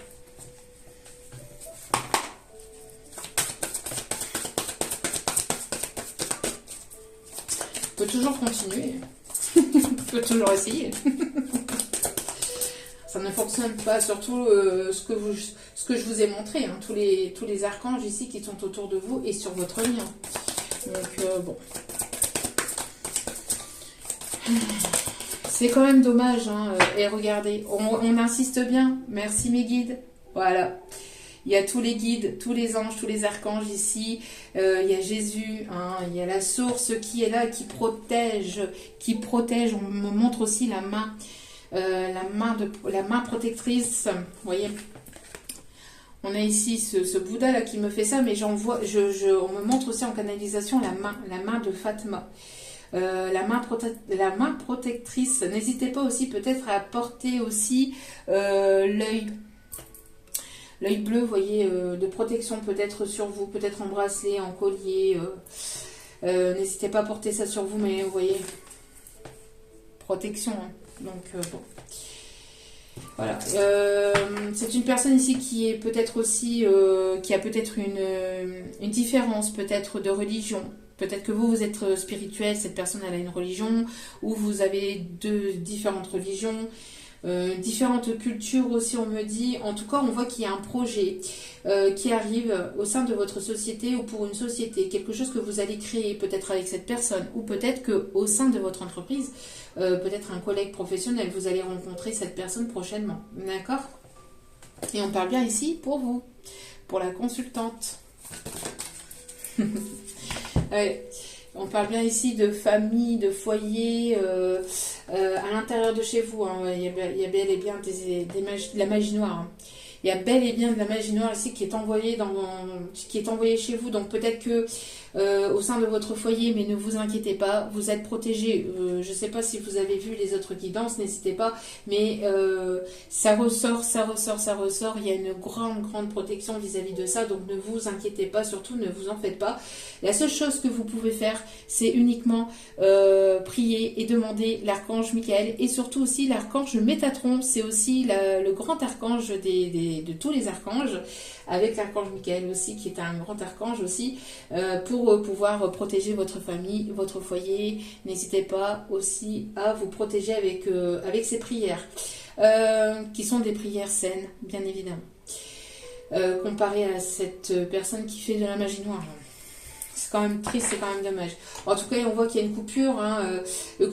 Peut toujours continuer. Peut toujours essayer. Ça ne fonctionne pas, surtout ce que je vous ai montré, hein, tous les archanges ici qui sont autour de vous et sur votre lien. Donc bon. C'est quand même dommage, hein, et regardez, on insiste bien. Merci mes guides. Voilà. Il y a tous les guides, tous les anges, tous les archanges ici. Il y a Jésus, hein, il y a la source qui est là, qui protège. On me montre aussi la main, la main protectrice. Vous voyez, on a ici ce Bouddha là qui me fait ça, mais on me montre aussi en canalisation la main de Fatma. La main protectrice. N'hésitez pas aussi peut-être à porter aussi l'œil. l'œil bleu, vous voyez, de protection peut-être sur vous, peut-être en bracelet, en collier. N'hésitez pas à porter ça sur vous, mais vous voyez, protection. Hein. Donc, bon. Voilà. C'est une personne ici qui est peut-être aussi, qui a peut-être une différence, peut-être de religion. Peut-être que vous êtes spirituel, cette personne elle a une religion, ou vous avez deux différentes religions, différentes cultures aussi, on me dit. En tout cas, on voit qu'il y a un projet qui arrive au sein de votre société ou pour une société, quelque chose que vous allez créer peut-être avec cette personne, ou peut-être qu'au sein de votre entreprise, peut-être un collègue professionnel, vous allez rencontrer cette personne prochainement. D'accord? Et on parle bien ici pour vous, pour la consultante. Ouais. On parle bien ici de famille, de foyer, à l'intérieur de chez vous. Hein. Il y a bel et bien de la magie noire. Hein. Il y a bel et bien de la magie noire ici qui est envoyée chez vous. Donc peut-être que au sein de votre foyer, mais ne vous inquiétez pas, vous êtes protégés. Je ne sais pas si vous avez vu les autres guidances, n'hésitez pas, mais ça ressort. Il y a une grande protection vis-à-vis de ça, donc ne vous inquiétez pas, surtout ne vous en faites pas. La seule chose que vous pouvez faire, c'est uniquement prier et demander l'archange Michael et surtout aussi l'archange Métatron. C'est aussi le grand archange de tous les archanges, avec l'archange Michael aussi, qui est un grand archange aussi, pour pouvoir protéger votre famille, votre foyer. N'hésitez pas aussi à vous protéger avec ces prières, qui sont des prières saines, bien évidemment. Comparé à cette personne qui fait de la magie noire. C'est quand même triste, c'est quand même dommage. En tout cas, on voit qu'il y a une coupure,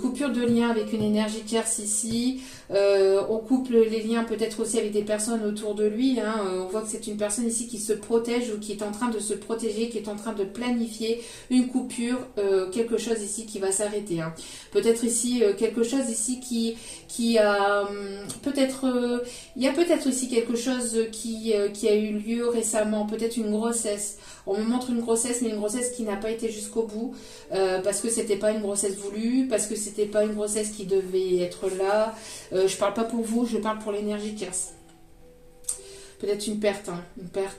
coupure de lien avec une énergie tierce ici. On coupe les liens peut-être aussi avec des personnes autour de lui. On voit que c'est une personne ici qui se protège ou qui est en train de se protéger, qui est en train de planifier une coupure, quelque chose ici qui va s'arrêter. Peut-être ici quelque chose ici qui a peut-être, il y a peut-être ici quelque chose qui a eu lieu récemment, peut-être une grossesse. On me montre une grossesse, mais une grossesse qui n'a pas été jusqu'au bout, parce que c'était pas une grossesse voulue, parce que c'était pas une grossesse qui devait être là. Je parle pas pour vous, je parle pour l'énergie tierce. Peut-être une perte,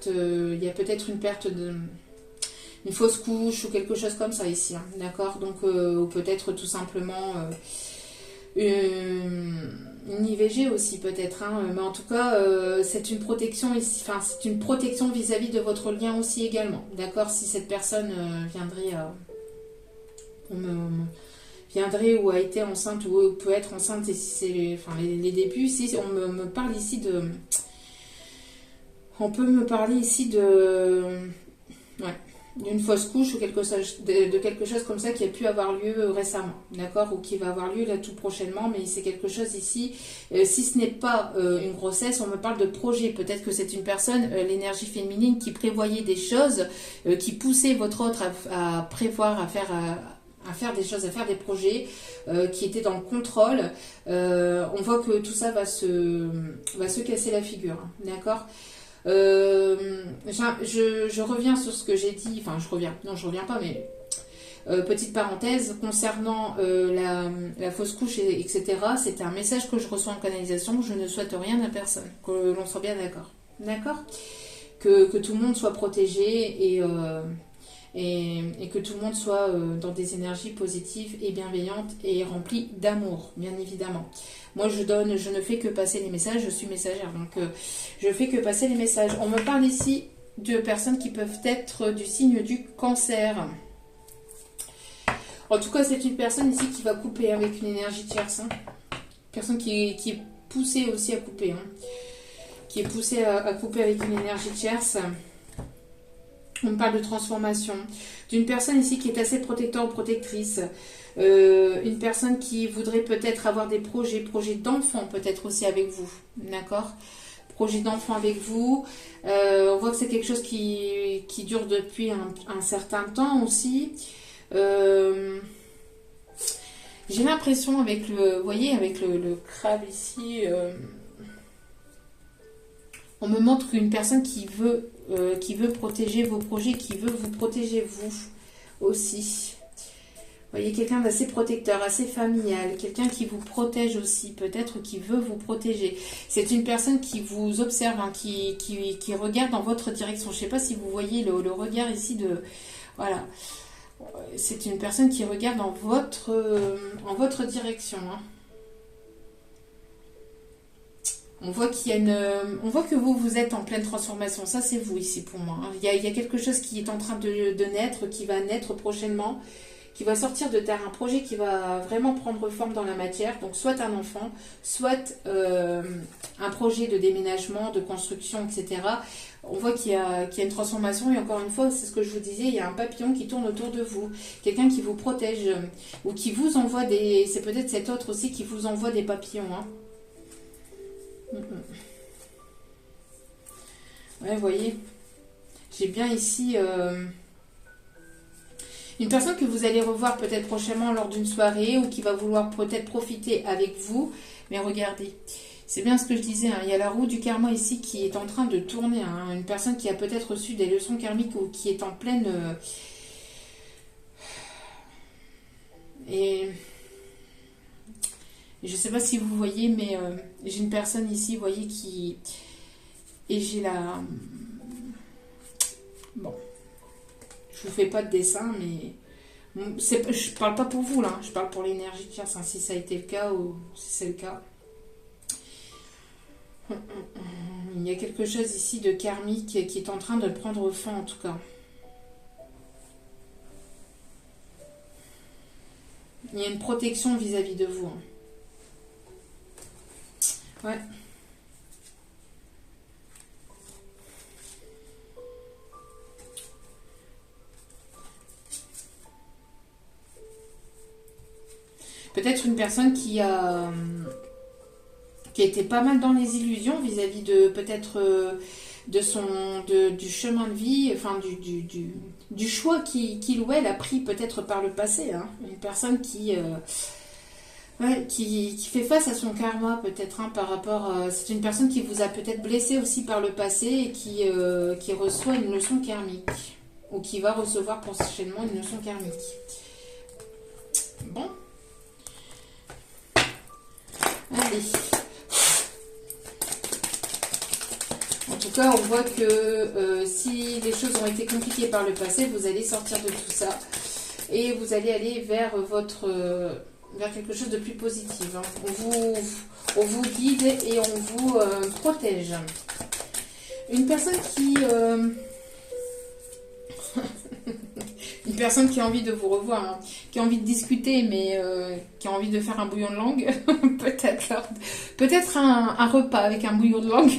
il y a peut-être une perte une fausse couche ou quelque chose comme ça ici, d'accord. Donc ou peut-être tout simplement une IVG aussi peut-être, mais en tout cas c'est une protection ici, c'est une protection vis-à-vis de votre lien aussi également, d'accord. Si cette personne viendrait ou a été enceinte ou peut être enceinte, et si c'est les débuts, ici on me parle ici de, on peut me parler ici d'une fausse couche ou de quelque chose comme ça qui a pu avoir lieu récemment, d'accord, ou qui va avoir lieu là tout prochainement, mais c'est quelque chose ici, si ce n'est pas une grossesse, on me parle de projet. Peut-être que c'est une personne, l'énergie féminine, qui prévoyait des choses, qui poussait votre autre à prévoir, à faire des choses, à faire des projets, qui était dans le contrôle. On voit que tout ça va se casser la figure, d'accord. Je reviens sur ce que j'ai dit, je reviens pas, mais petite parenthèse concernant la fausse couche, etc. C'était un message que je reçois en canalisation. Je ne souhaite rien à personne, que l'on soit bien d'accord, que tout le monde soit protégé et que tout le monde soit dans des énergies positives et bienveillantes et remplies d'amour, bien évidemment. Moi, je ne fais que passer les messages, je suis messagère, donc je fais que passer les messages. On me parle ici de personnes qui peuvent être du signe du cancer. En tout cas, c'est une personne ici qui va couper avec une énergie tierce. Personne qui est poussée aussi à couper. Qui est poussée à couper avec une énergie tierce. On me parle de transformation. D'une personne ici qui est assez protecteur ou protectrice. Une personne qui voudrait peut-être avoir des projets d'enfants peut-être aussi avec vous. D'accord ? Projet d'enfant avec vous. On voit que c'est quelque chose qui dure depuis un certain temps aussi. J'ai l'impression avec le, vous voyez, avec le crabe ici, on me montre une personne qui veut protéger vos projets, qui veut vous protéger vous aussi. voyez, quelqu'un d'assez protecteur, assez familial, quelqu'un qui vous protège aussi, peut-être qui veut vous protéger. C'est une personne qui vous observe, hein, qui regarde dans votre direction. Je ne sais pas si vous voyez le regard ici de... Voilà. C'est une personne qui regarde en votre direction. Hein. On voit qu'il y a on voit que vous êtes en pleine transformation. Ça, c'est vous ici pour moi. Hein. Il y a quelque chose qui est en train de naître, qui va naître prochainement, qui va sortir de terre, un projet qui va vraiment prendre forme dans la matière. Donc, soit un enfant, soit un projet de déménagement, de construction, etc. On voit qu'il y a une transformation. Et encore une fois, c'est ce que je vous disais, il y a un papillon qui tourne autour de vous. Quelqu'un qui vous protège ou qui vous envoie des... C'est peut-être cet autre aussi qui vous envoie des papillons. Hein. Ouais, vous voyez, j'ai bien ici une personne que vous allez revoir peut-être prochainement lors d'une soirée ou qui va vouloir peut-être profiter avec vous. Mais regardez, c'est bien ce que je disais, hein, il y a la roue du karma ici qui est en train de tourner. Hein, une personne qui a peut-être reçu des leçons karmiques ou qui est en pleine... et je ne sais pas si vous voyez, mais j'ai une personne ici, vous voyez, qui... Et j'ai la... Bon. Je vous fais pas de dessin, mais... Je parle pas pour vous, là. Je parle pour l'énergie de Tierce, hein, si ça a été le cas ou si c'est le cas. Il y a quelque chose ici de karmique qui est en train de prendre fin, en tout cas. Il y a une protection vis-à-vis de vous. Hein. Ouais. Peut-être une personne qui a été pas mal dans les illusions vis-à-vis de peut-être du chemin de vie, enfin du choix qu'il ou elle a pris peut-être par le passé. Hein. Une personne qui fait face à son karma peut-être hein, par rapport à... C'est une personne qui vous a peut-être blessé aussi par le passé et qui reçoit une leçon karmique ou qui va recevoir prochainement une leçon karmique. Bon. Allez. En tout cas, on voit que si les choses ont été compliquées par le passé, vous allez sortir de tout ça et vous allez aller vers quelque chose de plus positif. Hein. On vous guide et on vous protège. Une personne qui... une personne qui a envie de vous revoir, hein, qui a envie de discuter, mais qui a envie de faire un bouillon de langue, peut-être un repas avec un bouillon de langue.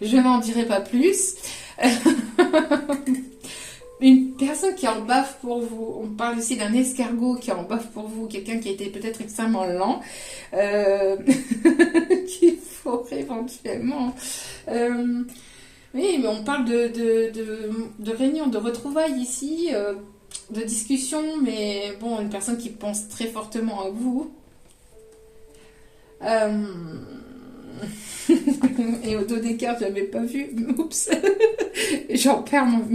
Je n'en dirai pas plus. Une personne qui est en baffe pour vous, on parle aussi d'un escargot qui est en baffe pour vous, quelqu'un qui a été peut-être extrêmement lent, qu'il faut éventuellement... oui, mais on parle de réunion, de retrouvailles ici, de discussion, mais bon, une personne qui pense très fortement à vous. Et au dos des cartes, je n'avais pas vu. Oups, j'en perds mon...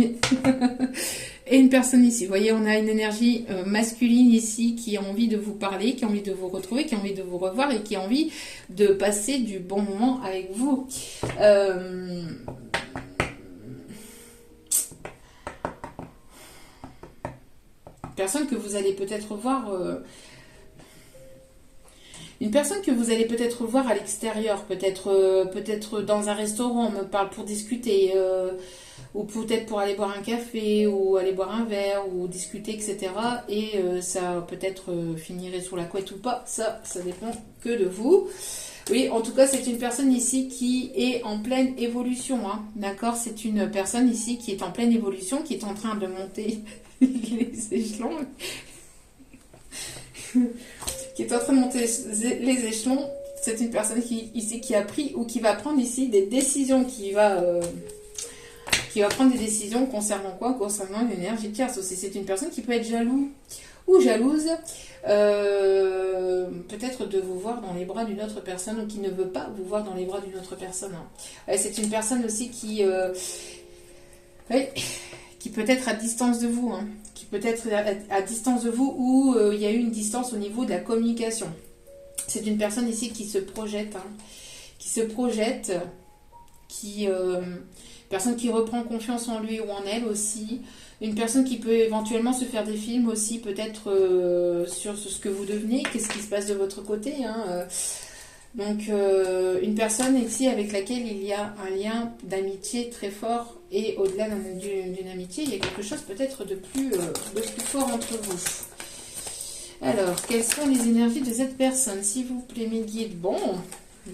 Et une personne ici, vous voyez, on a une énergie masculine ici qui a envie de vous parler, qui a envie de vous retrouver, qui a envie de vous revoir et qui a envie de passer du bon moment avec vous. Personne que vous allez peut-être voir... Une personne que vous allez peut-être voir à l'extérieur, peut-être dans un restaurant, on me parle pour discuter, ou peut-être pour aller boire un café, ou aller boire un verre, ou discuter, etc. Et ça peut-être finirait sous la couette ou pas, ça dépend que de vous. Oui, en tout cas, c'est une personne ici qui est en pleine évolution, hein, d'accord? C'est une personne ici qui est en pleine évolution, qui est en train de monter les échelons. Qui est en train de monter les échelons. C'est une personne qui a pris ou qui va prendre ici des décisions, qui va prendre des décisions concernant quoi? Concernant l'énergie tierce aussi. C'est une personne qui peut être jaloux ou jalouse, peut-être de vous voir dans les bras d'une autre personne ou qui ne veut pas vous voir dans les bras d'une autre personne. Hein. Ouais, c'est une personne aussi qui qui peut être à distance de vous, hein, qui peut être à distance de vous, ou il y a eu une distance au niveau de la communication. C'est une personne ici qui se projette, hein, personne qui reprend confiance en lui ou en elle aussi, une personne qui peut éventuellement se faire des films aussi, peut-être sur ce que vous devenez, qu'est-ce qui se passe de votre côté, hein, donc une personne ici avec laquelle il y a un lien d'amitié très fort, et au-delà d'une amitié, il y a quelque chose peut-être de plus fort entre vous. Alors, quelles sont les énergies de cette personne, s'il vous plaît, mes guides? Bon,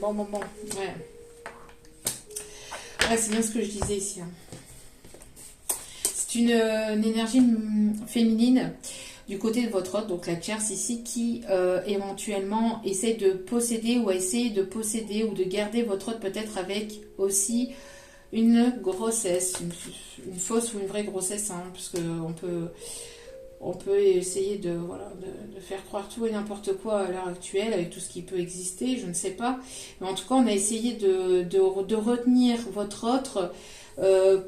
ouais. Ah, c'est bien ce que je disais ici. Hein. C'est une énergie féminine du côté de votre hôte, donc la tierce ici, qui éventuellement essaie de posséder ou essayer de posséder ou de garder votre hôte, peut-être avec aussi une grossesse, une fausse ou une vraie grossesse, hein, parce on peut essayer de faire croire tout et n'importe quoi à l'heure actuelle, avec tout ce qui peut exister, je ne sais pas. Mais en tout cas, on a essayé de retenir votre autre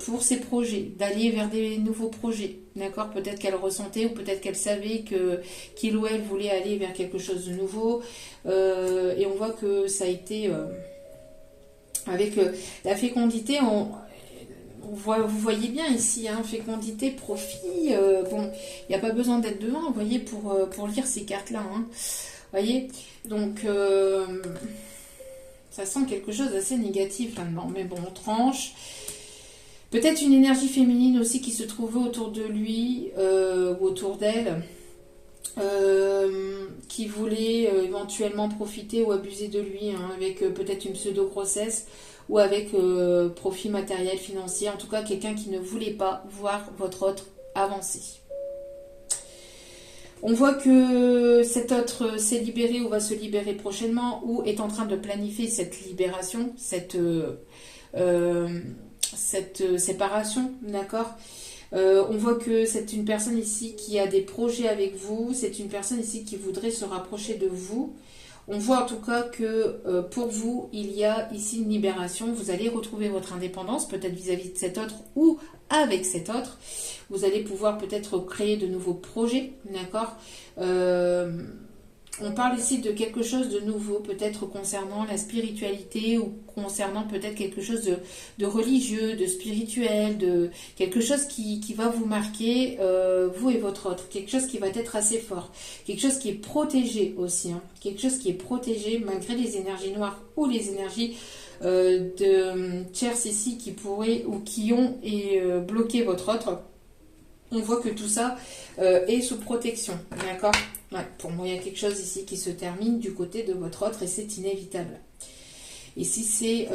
pour ses projets, d'aller vers des nouveaux projets. D'accord? Peut-être qu'elle ressentait ou peut-être qu'elle savait qu'il ou elle voulait aller vers quelque chose de nouveau. Et on voit que ça a été... avec la fécondité, vous voyez bien ici, hein, fécondité, profit, bon, il n'y a pas besoin d'être devant, vous voyez, pour lire ces cartes-là, hein, voyez, donc, ça sent quelque chose d'assez négatif là-dedans, mais bon, on tranche. Peut-être une énergie féminine aussi qui se trouvait autour de lui, ou autour d'elle, qui voulait éventuellement profiter ou abuser de lui, hein, avec peut-être une pseudo-grossesse, ou avec profit matériel, financier, en tout cas quelqu'un qui ne voulait pas voir votre autre avancer. On voit que cet autre s'est libéré ou va se libérer prochainement, ou est en train de planifier cette libération, cette séparation, d'accord. On voit que c'est une personne ici qui a des projets avec vous, c'est une personne ici qui voudrait se rapprocher de vous. On voit en tout cas que pour vous, il y a ici une libération. Vous allez retrouver votre indépendance, peut-être vis-à-vis de cet autre ou avec cet autre. Vous allez pouvoir peut-être créer de nouveaux projets, d'accord. On parle ici de quelque chose de nouveau, peut-être concernant la spiritualité ou concernant peut-être quelque chose de religieux, de spirituel, de quelque chose qui va vous marquer, vous et votre autre, quelque chose qui va être assez fort, quelque chose qui est protégé aussi, hein, quelque chose qui est protégé malgré les énergies noires ou les énergies de tierces ici qui pourraient ou qui ont bloqué votre autre. On voit que tout ça est sous protection, d'accord. Ouais, pour moi, il y a quelque chose ici qui se termine du côté de votre autre et c'est inévitable. Et si c'est,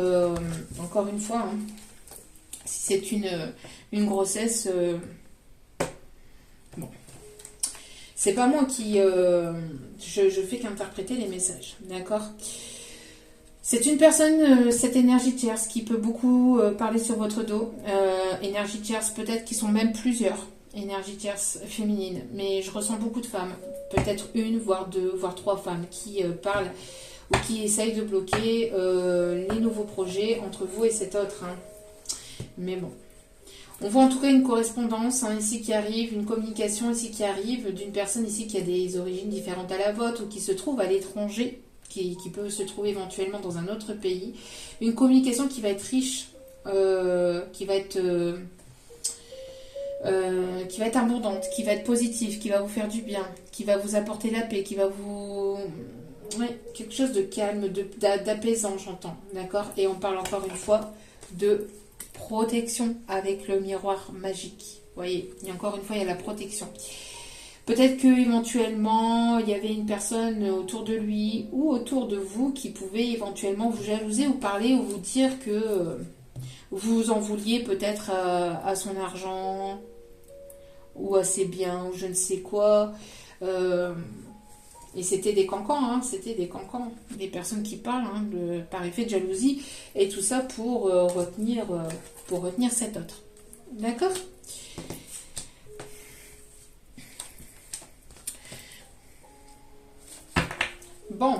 encore une fois, hein, si c'est une grossesse, bon, c'est pas moi qui... je fais qu'interpréter les messages, d'accord. C'est une personne, cette énergie tierce, qui peut beaucoup parler sur votre dos. Énergie tierce, peut-être qui sont même plusieurs. Énergie tierce féminine, mais je ressens beaucoup de femmes, peut-être une, voire deux, voire trois femmes qui parlent ou qui essayent de bloquer les nouveaux projets entre vous et cet autre. Hein. Mais bon, on voit en tout cas une correspondance hein, ici qui arrive, une communication ici qui arrive d'une personne ici qui a des origines différentes à la vôtre ou qui se trouve à l'étranger, qui peut se trouver éventuellement dans un autre pays. Une communication qui va être riche, qui va être abondante, qui va être positive, qui va vous faire du bien, qui va vous apporter la paix, qui va vous... Ouais, quelque chose de calme, d'apaisant, j'entends, d'accord. Et on parle encore une fois de protection avec le miroir magique. Vous voyez, et encore une fois, il y a la protection. Peut-être qu'éventuellement, il y avait une personne autour de lui ou autour de vous qui pouvait éventuellement vous jalouser ou parler ou vous dire que... vous en vouliez peut-être à son argent ou à ses biens ou je ne sais quoi. Et c'était des cancans, hein, c'était des cancans, des personnes qui parlent hein, par effet de jalousie et tout ça pour retenir cet autre. D'accord ? Bon.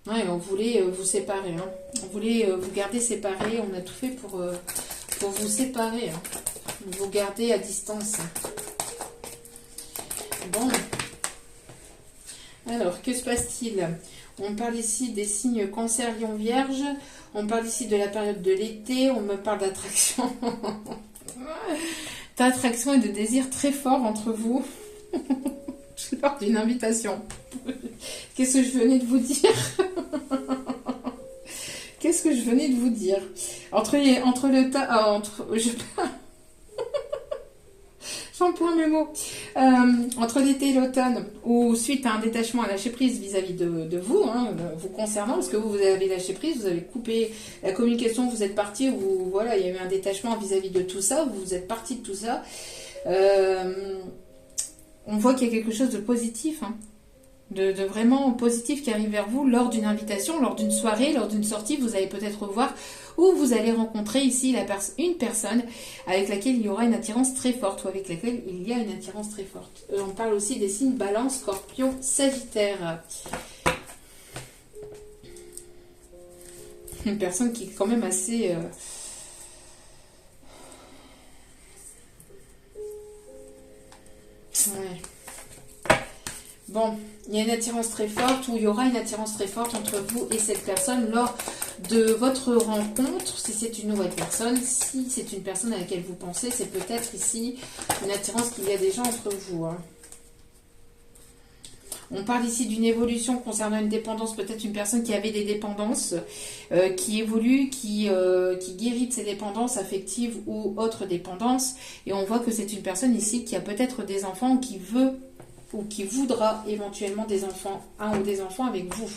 Ouais, on voulait vous séparer, hein. On voulait vous garder séparés, on a tout fait pour faut vous séparer, hein. Vous garder à distance. Bon. Alors, que se passe-t-il? On parle ici des signes Cancer, Lion, Vierge. On parle ici de la période de l'été. On me parle d'attraction. D'attraction et de désir très fort entre vous. Lors d'une invitation. Qu'est-ce que je venais de vous dire? Qu'est-ce que je venais de vous dire? Entre le temps... J'en perds mes mots. Entre l'été et l'automne, ou suite à un détachement à lâcher prise vis-à-vis de vous, hein, vous concernant, parce que vous avez lâché prise, vous avez coupé la communication, vous êtes parti, ou voilà, il y a eu un détachement vis-à-vis de tout ça, vous êtes parti de tout ça. On voit qu'il y a quelque chose de positif, hein, de vraiment positif qui arrive vers vous lors d'une invitation, lors d'une soirée, lors d'une sortie. Vous allez peut-être voir où vous allez rencontrer ici une personne avec laquelle il y aura une attirance très forte ou avec laquelle il y a une attirance très forte. On parle aussi des signes Balance, Scorpion, Sagittaire. Une personne qui est quand même assez... Ouais. Bon, il y a une attirance très forte, ou il y aura une attirance très forte entre vous et cette personne lors de votre rencontre, si c'est une nouvelle personne. Si c'est une personne à laquelle vous pensez, c'est peut-être ici une attirance qu'il y a déjà entre vous, hein. On parle ici d'une évolution concernant une dépendance, peut-être une personne qui avait des dépendances, qui évolue, qui guérit de ses dépendances affectives ou autres dépendances. Et on voit que c'est une personne ici qui a peut-être des enfants, qui veut ou qui voudra éventuellement des enfants, un ou des enfants avec vous.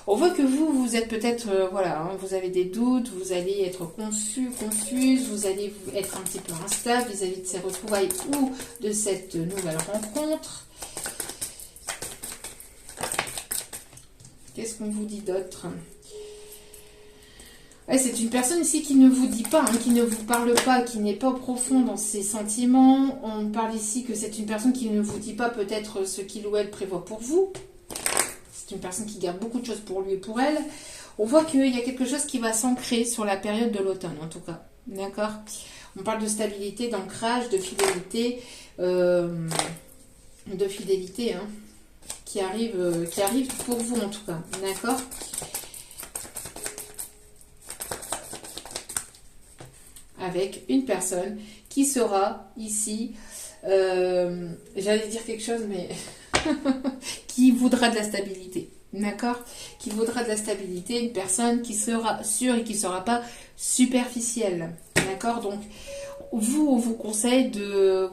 On voit que vous êtes peut-être, voilà, hein, vous avez des doutes, vous allez être confuse, vous allez être un petit peu instable vis-à-vis de ces retrouvailles ou de cette nouvelle rencontre. Qu'est-ce qu'on vous dit d'autre? Ouais, c'est une personne ici qui ne vous dit pas, hein, qui ne vous parle pas, qui n'est pas profond dans ses sentiments. On parle ici que c'est une personne qui ne vous dit pas peut-être ce qu'il ou elle prévoit pour vous. C'est une personne qui garde beaucoup de choses pour lui et pour elle. On voit qu'il y a quelque chose qui va s'ancrer sur la période de l'automne, en tout cas. D'accord? On parle de stabilité, d'ancrage, de fidélité. Hein, qui arrive pour vous, en tout cas. D'accord? Avec une personne qui sera ici, j'allais dire quelque chose, mais qui voudra de la stabilité, d'accord? Qui voudra de la stabilité, une personne qui sera sûre et qui ne sera pas superficielle, d'accord? Donc, on vous conseille de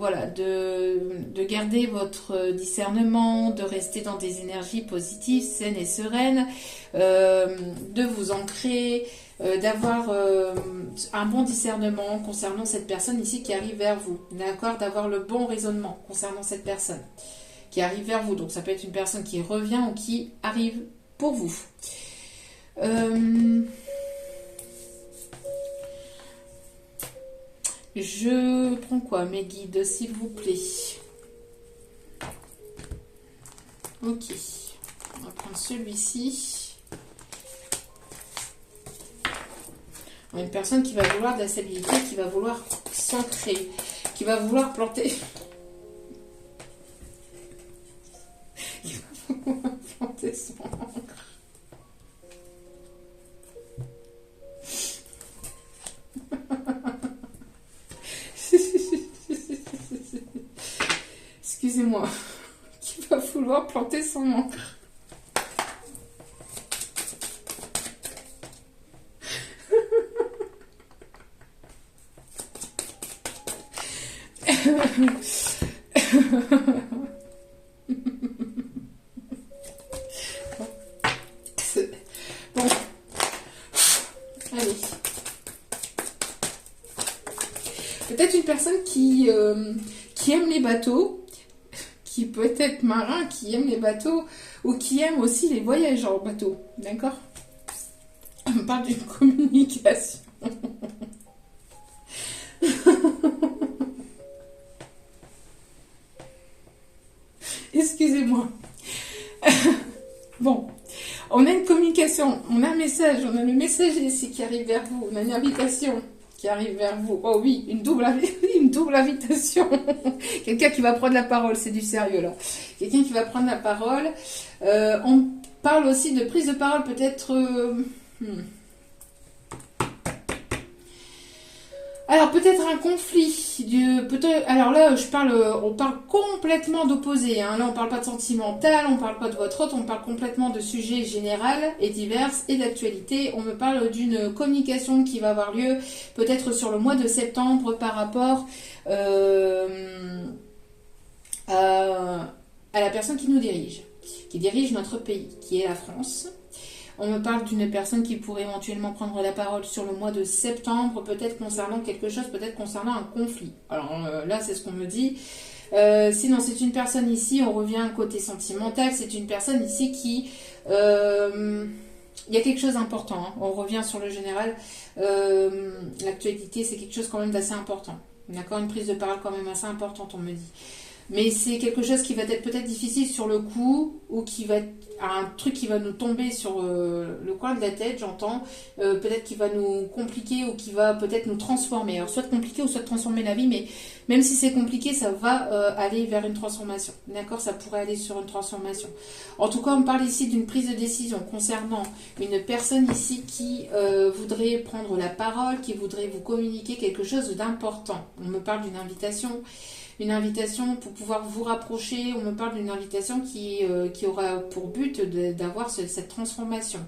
garder votre discernement, de rester dans des énergies positives, saines et sereines, de vous ancrer, d'avoir un bon discernement concernant cette personne ici qui arrive vers vous, d'accord, d'avoir le bon raisonnement concernant cette personne qui arrive vers vous. Donc ça peut être une personne qui revient ou qui arrive pour vous. Je prends quoi, mes guides, s'il vous plaît? Ok, on va prendre celui-ci. Une personne qui va vouloir de la stabilité, qui va vouloir s'ancrer, qui va vouloir planter... qui va vouloir planter son encre. Excusez-moi. Qui va vouloir planter son encre. Bon. Allez. Peut-être une personne qui aime les bateaux, qui peut être marin, qui aime les bateaux, ou qui aime aussi les voyages en bateau. D'accord? On parle d'une communication. Excusez-moi. Bon, on a une communication, on a un message, on a le messager ici qui arrive vers vous, on a une invitation qui arrive vers vous. Oh oui, une double invitation. Quelqu'un qui va prendre la parole, c'est du sérieux là. Quelqu'un qui va prendre la parole. On parle aussi de prise de parole peut-être... Alors peut-être un conflit. Alors là, on parle complètement d'opposé. Hein. Là, on parle pas de sentimental, on parle pas de votre autre, on parle complètement de sujets généraux et divers et d'actualité. On me parle d'une communication qui va avoir lieu peut-être sur le mois de septembre par rapport à la personne qui nous dirige, qui dirige notre pays, qui est la France. On me parle d'une personne qui pourrait éventuellement prendre la parole sur le mois de septembre, peut-être concernant quelque chose, peut-être concernant un conflit. Alors là, c'est ce qu'on me dit. Sinon, c'est une personne ici, on revient côté sentimental, c'est une personne ici qui... il y a quelque chose d'important, hein. On revient sur le général. L'actualité, c'est quelque chose quand même d'assez important. D'accord, une prise de parole quand même assez importante, on me dit. Mais c'est quelque chose qui va être peut-être difficile sur le coup, ou qui va être un truc qui va nous tomber sur le coin de la tête, j'entends. Peut-être qui va nous compliquer ou qui va peut-être nous transformer. Alors soit compliquer ou soit transformer la vie, mais même si c'est compliqué, ça va aller vers une transformation. D'accord, ça pourrait aller sur une transformation. En tout cas, on parle ici d'une prise de décision concernant une personne ici qui voudrait prendre la parole, qui voudrait vous communiquer quelque chose d'important. On me parle d'une invitation. Une invitation pour pouvoir vous rapprocher. On me parle d'une invitation qui aura pour but d'avoir cette transformation.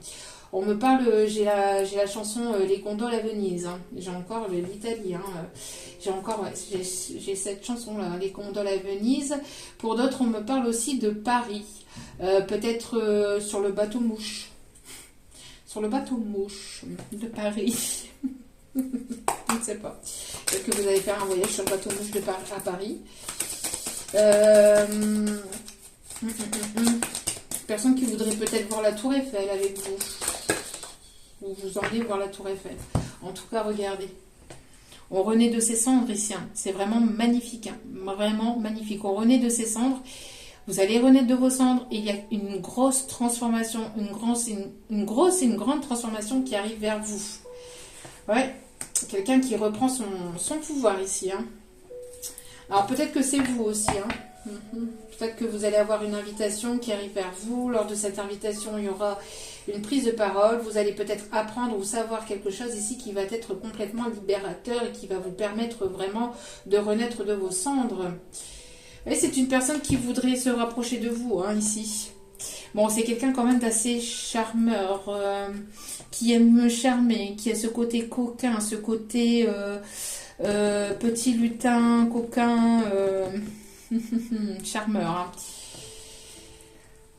On me parle, j'ai la chanson Les gondoles à Venise. Hein. J'ai encore l'Italie. Hein. J'ai cette chanson-là, Les gondoles à Venise. Pour d'autres, on me parle aussi de Paris. Peut-être sur le bateau-mouche. Sur le bateau-mouche de Paris. Je ne sais pas. Peut-être que vous allez faire un voyage sur le bateau-mouche à Paris. Personne qui voudrait peut-être voir la Tour Eiffel avec vous. Ou vous emmenez voir la Tour Eiffel. En tout cas, regardez. On renaît de ses cendres ici. Hein. C'est vraiment magnifique. Hein. Vraiment magnifique. On renaît de ses cendres. Vous allez renaître de vos cendres. Et il y a une grosse transformation. Une grosse et une grande transformation qui arrive vers vous. Ouais. Quelqu'un qui reprend son pouvoir ici. Hein. Alors peut-être que c'est vous aussi. Hein. Peut-être que vous allez avoir une invitation qui arrive vers vous. Lors de cette invitation, il y aura une prise de parole. Vous allez peut-être apprendre ou savoir quelque chose ici qui va être complètement libérateur et qui va vous permettre vraiment de renaître de vos cendres. Et c'est une personne qui voudrait se rapprocher de vous, hein, ici. Bon, c'est quelqu'un quand même d'assez charmeur, qui aime me charmer, qui a ce côté coquin, ce côté petit lutin, coquin, charmeur. Hein.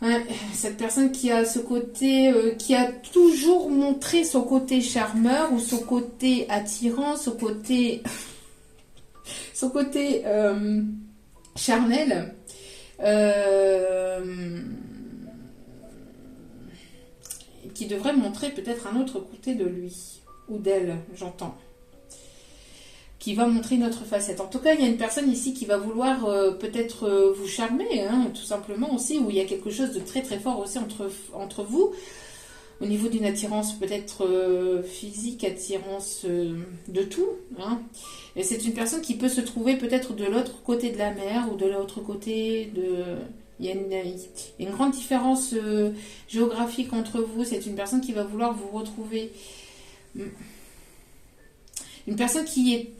Ouais, cette personne qui a ce côté, qui a toujours montré son côté charmeur ou son côté attirant, son côté charnel. Qui devrait montrer peut-être un autre côté de lui, ou d'elle, j'entends. Qui va montrer une autre facette. En tout cas, il y a une personne ici qui va vouloir peut-être vous charmer, hein, tout simplement aussi, où il y a quelque chose de très très fort aussi entre vous, au niveau d'une attirance peut-être physique, attirance de tout. Hein. Et c'est une personne qui peut se trouver peut-être de l'autre côté de la mer, ou de l'autre côté de... Il y a une grande différence géographique entre vous. C'est une personne qui va vouloir vous retrouver. Une personne qui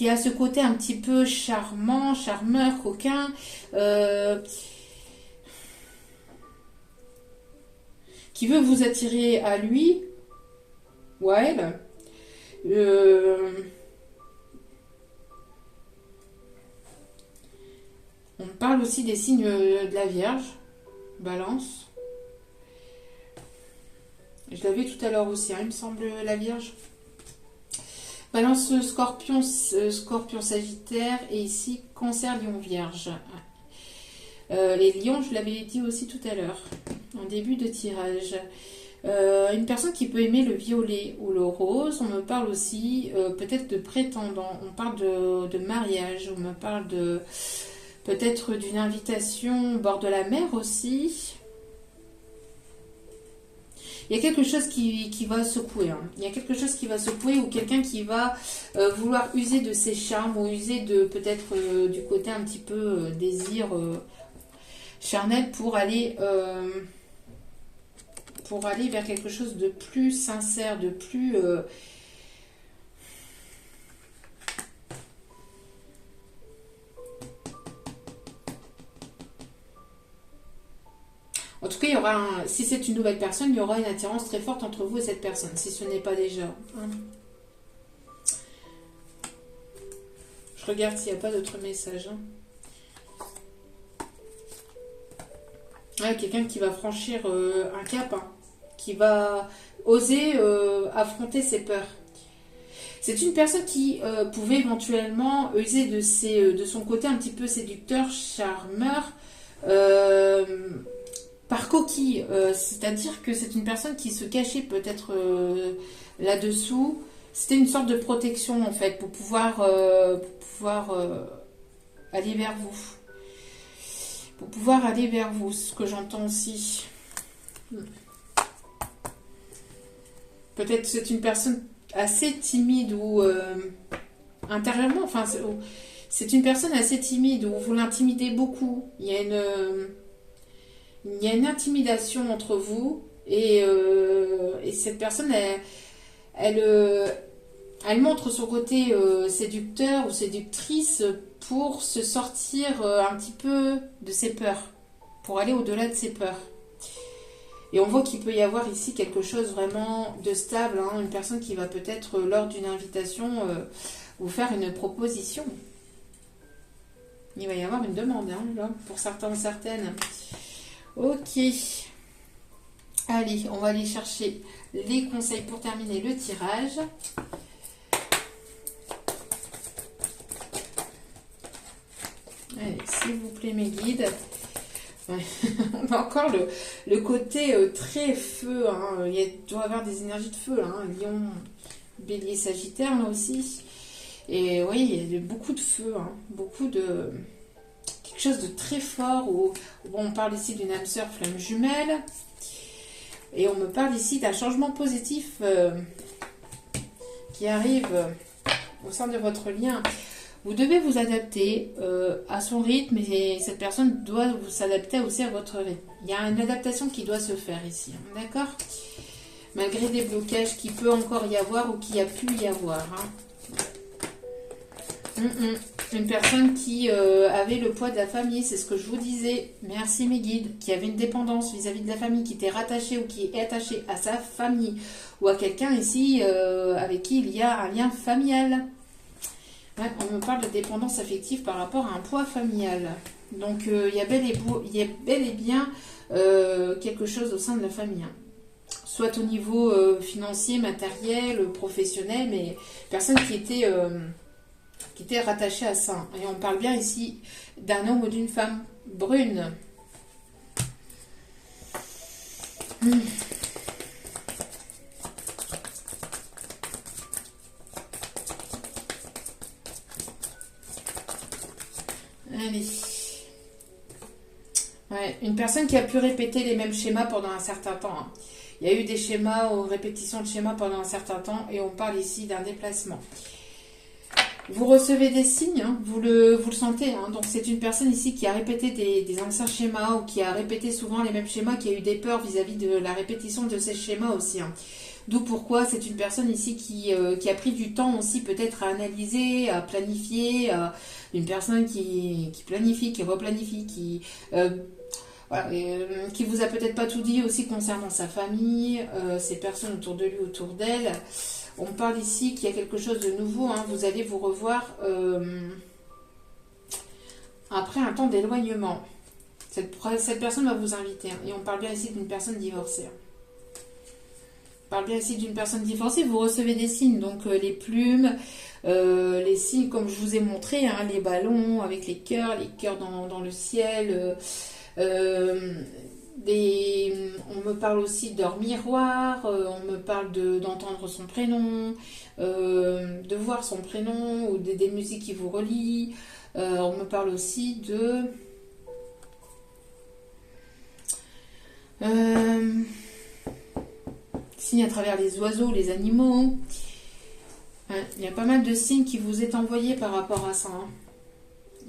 a ce côté un petit peu charmant, charmeur, coquin. Qui veut vous attirer à lui ou à elle. On parle aussi des signes de la Vierge, Balance. Je l'avais tout à l'heure aussi, hein, il me semble, la Vierge. Balance, Scorpion, Sagittaire, et ici, Cancer, Lion, Vierge. Les lions, je l'avais dit aussi tout à l'heure, en début de tirage. Une personne qui peut aimer le violet ou le rose. On me parle aussi peut-être de prétendant. On parle de mariage. On me parle de... peut-être d'une invitation au bord de la mer aussi. il y a quelque chose qui va secouer. Hein. Il y a quelque chose qui va secouer ou quelqu'un qui va vouloir user de ses charmes ou user de peut-être du côté un petit peu désir charnel pour aller vers quelque chose de plus sincère, de plus... En tout cas, il y aura si c'est une nouvelle personne, il y aura une attirance très forte entre vous et cette personne, si ce n'est pas déjà. Hein. Je regarde s'il n'y a pas d'autres messages. Hein. Ouais, quelqu'un qui va franchir un cap, hein, qui va oser affronter ses peurs. C'est une personne qui pouvait éventuellement user de son côté un petit peu séducteur, charmeur, par coquille. C'est-à-dire que c'est une personne qui se cachait peut-être là-dessous. C'était une sorte de protection en fait pour pouvoir aller vers vous. Pour pouvoir aller vers vous, ce que j'entends aussi. Peut-être c'est une personne assez timide ou intérieurement, enfin c'est une personne assez timide où vous l'intimidez beaucoup. Il y a une intimidation entre vous et cette personne elle montre son côté séducteur ou séductrice pour se sortir un petit peu de ses peurs, pour aller au-delà de ses peurs. Et on voit qu'il peut y avoir ici quelque chose vraiment de stable, hein, une personne qui va peut-être, lors d'une invitation, vous faire une proposition. Il va y avoir une demande, hein, là, pour certains ou certaines. Ok. Allez, on va aller chercher les conseils pour terminer le tirage. Allez, s'il vous plaît, mes guides. Ouais. On a encore le côté très feu. Hein. Il doit y avoir des énergies de feu. Hein. Lion, Bélier, Sagittaire, là aussi. Et oui, il y a beaucoup de feu. Hein. Beaucoup de... quelque chose de très fort. Bon, on parle ici d'une âme sœur flamme jumelle. Et on me parle ici d'un changement positif qui arrive au sein de votre lien. Vous devez vous adapter à son rythme et cette personne doit s'adapter aussi à votre rythme. Il y a une adaptation qui doit se faire ici, hein, d'accord? Malgré des blocages qui peut encore y avoir ou qui a pu y avoir. Hein. Une personne qui avait le poids de la famille, c'est ce que je vous disais. Merci mes guides. Qui avait une dépendance vis-à-vis de la famille, qui était rattaché ou qui est attaché à sa famille ou à quelqu'un ici avec qui il y a un lien familial. Ouais, on me parle de dépendance affective par rapport à un poids familial. Donc, il y a bel et bien quelque chose au sein de la famille. Hein. Soit au niveau financier, matériel, professionnel, mais personne qui était rattachée à ça. Et on parle bien ici d'un homme ou d'une femme brune. Allez. Ouais, une personne qui a pu répéter les mêmes schémas pendant un certain temps. Hein. Il y a eu des schémas ou répétitions de schémas pendant un certain temps et on parle ici d'un déplacement. Vous recevez des signes, hein, vous le sentez. Hein, donc c'est une personne ici qui a répété des anciens schémas ou qui a répété souvent les mêmes schémas, qui a eu des peurs vis-à-vis de la répétition de ces schémas aussi. Hein. D'où pourquoi c'est une personne ici qui a pris du temps aussi peut-être à analyser, à planifier, une personne qui planifie, qui replanifie, qui vous a peut-être pas tout dit aussi concernant sa famille, ses personnes autour de lui, autour d'elle. On parle ici qu'il y a quelque chose de nouveau, hein, vous allez vous revoir après un temps d'éloignement. Cette personne va vous inviter, hein, et on parle bien ici d'une personne divorcée. Hein. On parle bien ici d'une personne divorcée, vous recevez des signes, donc les plumes, les signes comme je vous ai montré, hein, les ballons avec les cœurs dans le ciel, on me parle aussi d'heures miroir, on me parle d'entendre son prénom, de voir son prénom ou des musiques qui vous relient, on me parle aussi de... signes à travers les oiseaux, les animaux. Ouais, il y a pas mal de signes qui vous est envoyé par rapport à ça. Hein.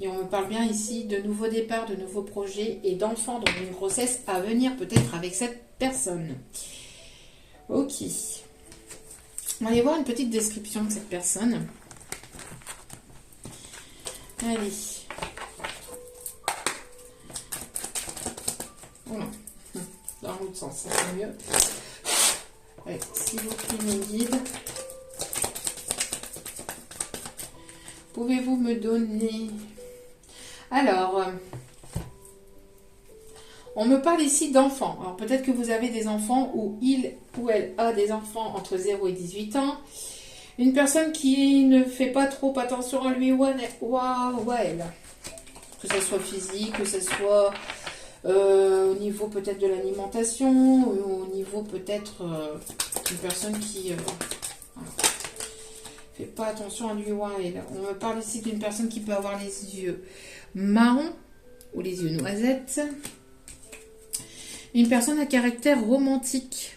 Et on me parle bien ici de nouveaux départs, de nouveaux projets et d'enfants, donc une grossesse à venir peut-être avec cette personne. Ok. On va aller voir une petite description de cette personne. Allez. Oh non. Dans l'autre sens, ça c'est mieux. Allez, s'il vous plaît, mes guides. Pouvez-vous me donner... Alors, on me parle ici d'enfants. Alors peut-être que vous avez des enfants ou il ou elle a des enfants entre 0 et 18 ans. Une personne qui ne fait pas trop attention à lui ou à elle. Que ce soit physique, que ce soit au niveau peut-être de l'alimentation, ou au niveau peut-être une personne qui... fait pas attention à lui ou à elle. On me parle ici d'une personne qui peut avoir les yeux marrons ou les yeux noisettes. Une personne à caractère romantique.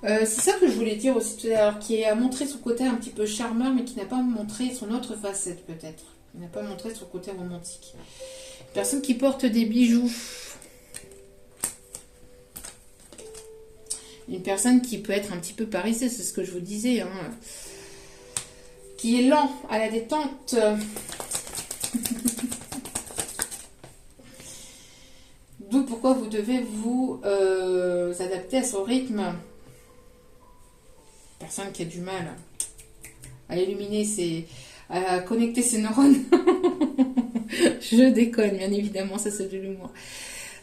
C'est ça que je voulais dire aussi tout à l'heure, qui a montré son côté un petit peu charmeur, mais qui n'a pas montré son autre facette peut-être. Qui n'a pas montré son côté romantique. Une personne qui porte des bijoux. Une personne qui peut être un petit peu paresseux, c'est ce que je vous disais, hein. Qui est lent à la détente. D'où pourquoi vous devez vous adapter à son rythme. Personne qui a du mal à illuminer à connecter ses neurones. Je déconne, bien évidemment, ça c'est de l'humour.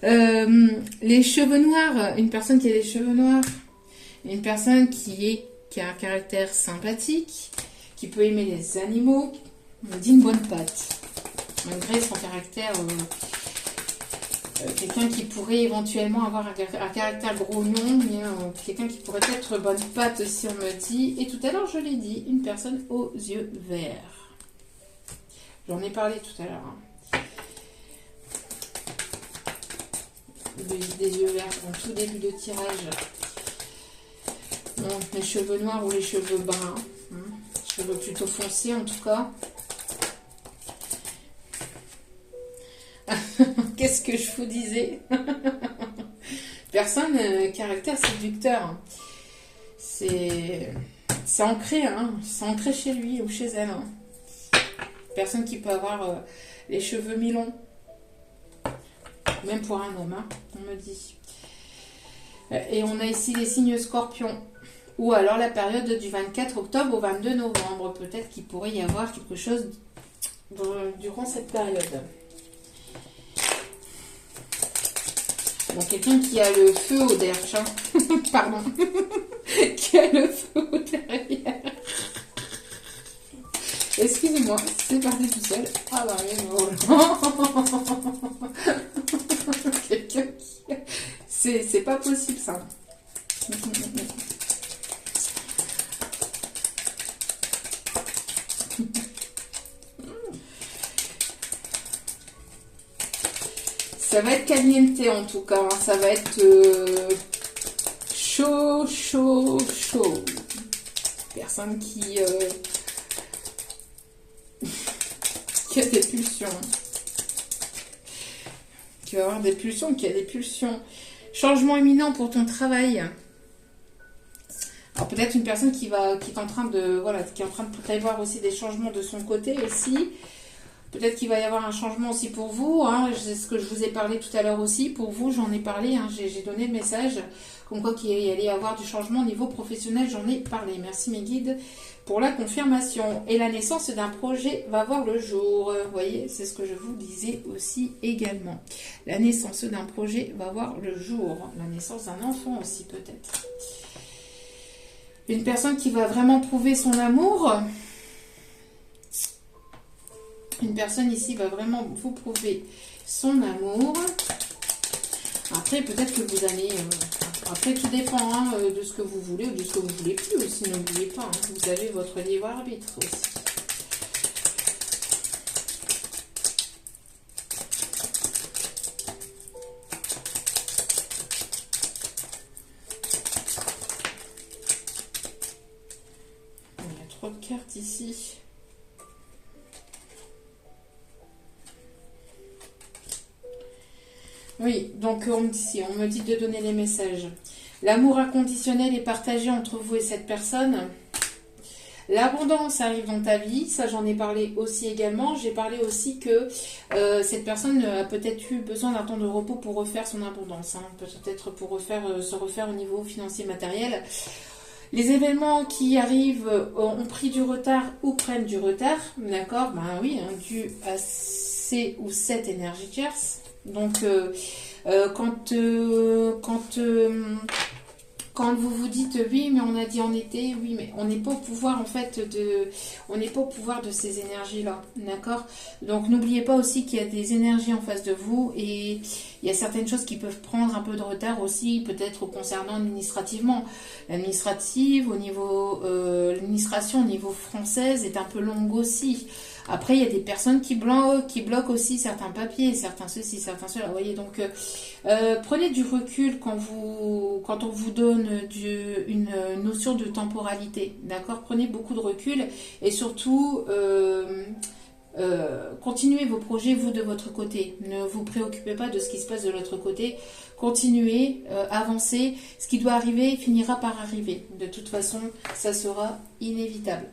Les cheveux noirs, une personne qui a des cheveux noirs, une personne qui a un caractère sympathique, qui peut aimer les animaux, on dit une bonne patte. Malgré son caractère, quelqu'un qui pourrait éventuellement avoir un caractère grognon, mais quelqu'un qui pourrait être bonne patte aussi, on me dit. Et tout à l'heure, je l'ai dit, une personne aux yeux verts. J'en ai parlé tout à l'heure. Hein. Des yeux verts en tout début de tirage. Donc, les cheveux noirs ou les cheveux bruns. Hein. Cheveux plutôt foncés en tout cas. Qu'est-ce que je vous disais? Personne, caractère séducteur. C'est ancré, hein. C'est ancré chez lui ou chez elle. Hein. Personne qui peut avoir les cheveux mi-longs. Même pour un homme, hein, on me dit. Et on a ici les signes scorpions. Ou alors la période du 24 octobre au 22 novembre. Peut-être qu'il pourrait y avoir quelque chose durant cette période. Bon, quelqu'un qui a le feu au derrière. Hein. Pardon. Qui a le feu au derrière. Excusez-moi, c'est parti tout seul. Ah bah oui, bon. Quelqu'un qui... C'est pas possible ça. Ça va être caliente en tout cas. Hein. Ça va être chaud, chaud, chaud. Personne qui a des pulsions. Qui va avoir des pulsions, qui a des pulsions. Changement imminent pour ton travail. Alors peut-être une personne qui est en train de prévoir aussi des changements de son côté aussi. Peut-être qu'il va y avoir un changement aussi pour vous. Hein. C'est ce que je vous ai parlé tout à l'heure aussi. Pour vous, j'en ai parlé. Hein. J'ai donné le message. Comme quoi qu'il allait y avoir du changement au niveau professionnel. J'en ai parlé. Merci mes guides pour la confirmation. Et la naissance d'un projet va voir le jour. Vous voyez, c'est ce que je vous disais aussi également. La naissance d'un projet va voir le jour. La naissance d'un enfant aussi peut-être. Une personne qui va vraiment prouver son amour. Une personne ici va vraiment vous prouver son amour. Après, peut-être que vous allez... après, tout dépend hein, de ce que vous voulez ou de ce que vous ne voulez plus aussi. N'oubliez pas, hein, vous avez votre libre arbitre aussi. trop de cartes ici. Oui, donc on me dit de donner les messages. L'amour inconditionnel est partagé entre vous et cette personne. L'abondance arrive dans ta vie, ça j'en ai parlé aussi également. J'ai parlé aussi que cette personne a peut-être eu besoin d'un temps de repos pour refaire son abondance. Hein. Peut-être pour se refaire au niveau financier matériel. Les événements qui arrivent ont pris du retard ou prennent du retard. D'accord. Ben oui, hein, dû à ces ou cette énergie tierce. Donc quand vous vous dites oui mais on a dit en été, oui mais on n'est pas au pouvoir en fait on n'est pas au pouvoir de ces énergies là, d'accord. Donc n'oubliez pas aussi qu'il y a des énergies en face de vous et il y a certaines choses qui peuvent prendre un peu de retard aussi, peut-être concernant administrativement. L'administrative au niveau l'administration au niveau française est un peu longue aussi. Après, il y a des personnes qui bloquent aussi certains papiers, certains ceci, certains cela. Vous voyez, donc prenez du recul quand on vous donne une notion de temporalité, d'accord. Prenez beaucoup de recul et surtout continuez vos projets vous de votre côté. Ne vous préoccupez pas de ce qui se passe de l'autre côté. Continuez, avancez. Ce qui doit arriver finira par arriver. De toute façon, ça sera inévitable.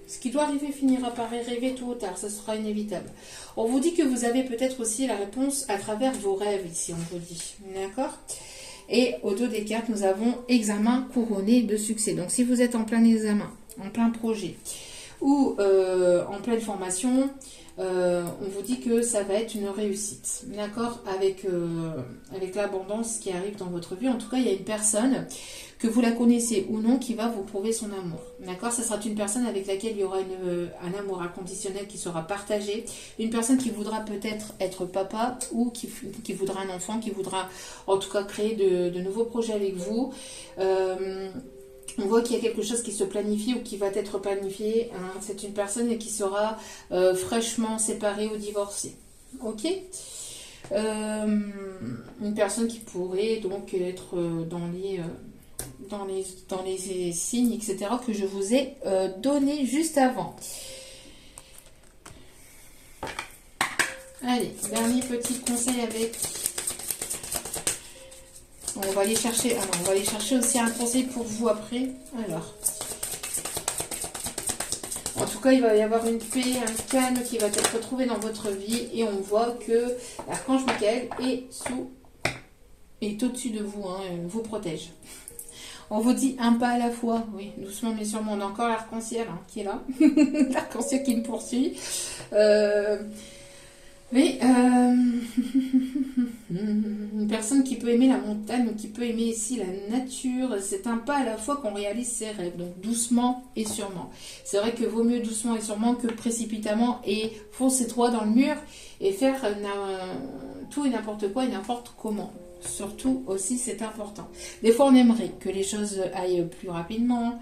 Ce qui doit arriver finira par arriver tôt ou tard, ça sera inévitable. On vous dit que vous avez peut-être aussi la réponse à travers vos rêves, ici on vous dit, d'accord. Et au dos des cartes, nous avons examen couronné de succès. Donc si vous êtes en plein examen, en plein projet, ou en pleine formation, on vous dit que ça va être une réussite, d'accord, avec l'abondance qui arrive dans votre vie. En tout cas, il y a une personne, que vous la connaissez ou non, qui va vous prouver son amour, d'accord. Ça sera une personne avec laquelle il y aura un amour inconditionnel qui sera partagé, une personne qui voudra peut-être être papa ou qui voudra un enfant, qui voudra en tout cas créer de nouveaux projets avec vous. On voit qu'il y a quelque chose qui se planifie ou qui va être planifié. Hein. C'est une personne qui sera fraîchement séparée ou divorcée. Ok. Une personne qui pourrait donc être dans les signes, etc. que je vous ai donné juste avant. Allez, dernier petit conseil avec... On va aller chercher, on va aller chercher aussi un conseil pour vous après. Alors, en tout cas, il va y avoir une paix, un calme qui va être retrouvé dans votre vie. Et on voit que l'archange Michael est au-dessus de vous, hein, vous protège. On vous dit un pas à la fois, oui, doucement mais sûrement. On a encore l'arc-en-ciel hein, qui est là, l'arc-en-ciel qui me poursuit. Oui, une personne qui peut aimer la montagne ou qui peut aimer ici la nature, c'est un pas à la fois qu'on réalise ses rêves, donc doucement et sûrement. C'est vrai que vaut mieux doucement et sûrement que précipitamment et foncer droit dans le mur et faire tout et n'importe quoi et n'importe comment. Surtout aussi, c'est important. Des fois, on aimerait que les choses aillent plus rapidement,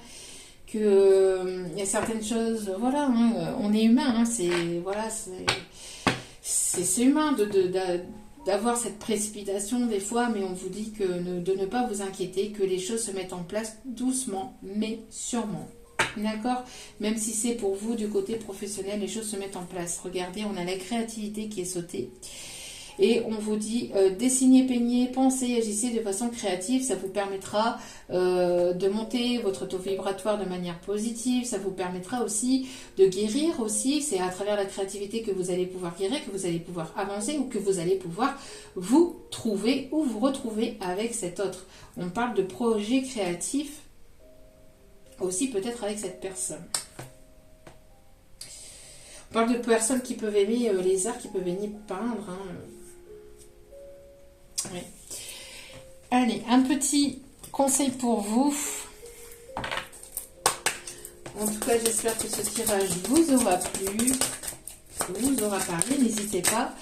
que il y a certaines choses, voilà, hein, on est humain, hein, c'est humain d'avoir cette précipitation des fois, mais on vous dit que de ne pas vous inquiéter, que les choses se mettent en place doucement, mais sûrement. D'accord. Même si c'est pour vous du côté professionnel, les choses se mettent en place. Regardez, on a la créativité qui est sautée. Et on vous dit, dessinez, peignez, pensez, agissez de façon créative. Ça vous permettra de monter votre taux vibratoire de manière positive. Ça vous permettra aussi de guérir aussi. C'est à travers la créativité que vous allez pouvoir guérir, que vous allez pouvoir avancer ou que vous allez pouvoir vous trouver ou vous retrouver avec cet autre. On parle de projet créatif aussi peut-être avec cette personne. On parle de personnes qui peuvent aimer les arts, qui peuvent aimer peindre. Hein. Ouais. Allez, un petit conseil pour vous. En tout cas, j'espère que ce tirage vous aura plu, vous aura parlé. N'hésitez pas.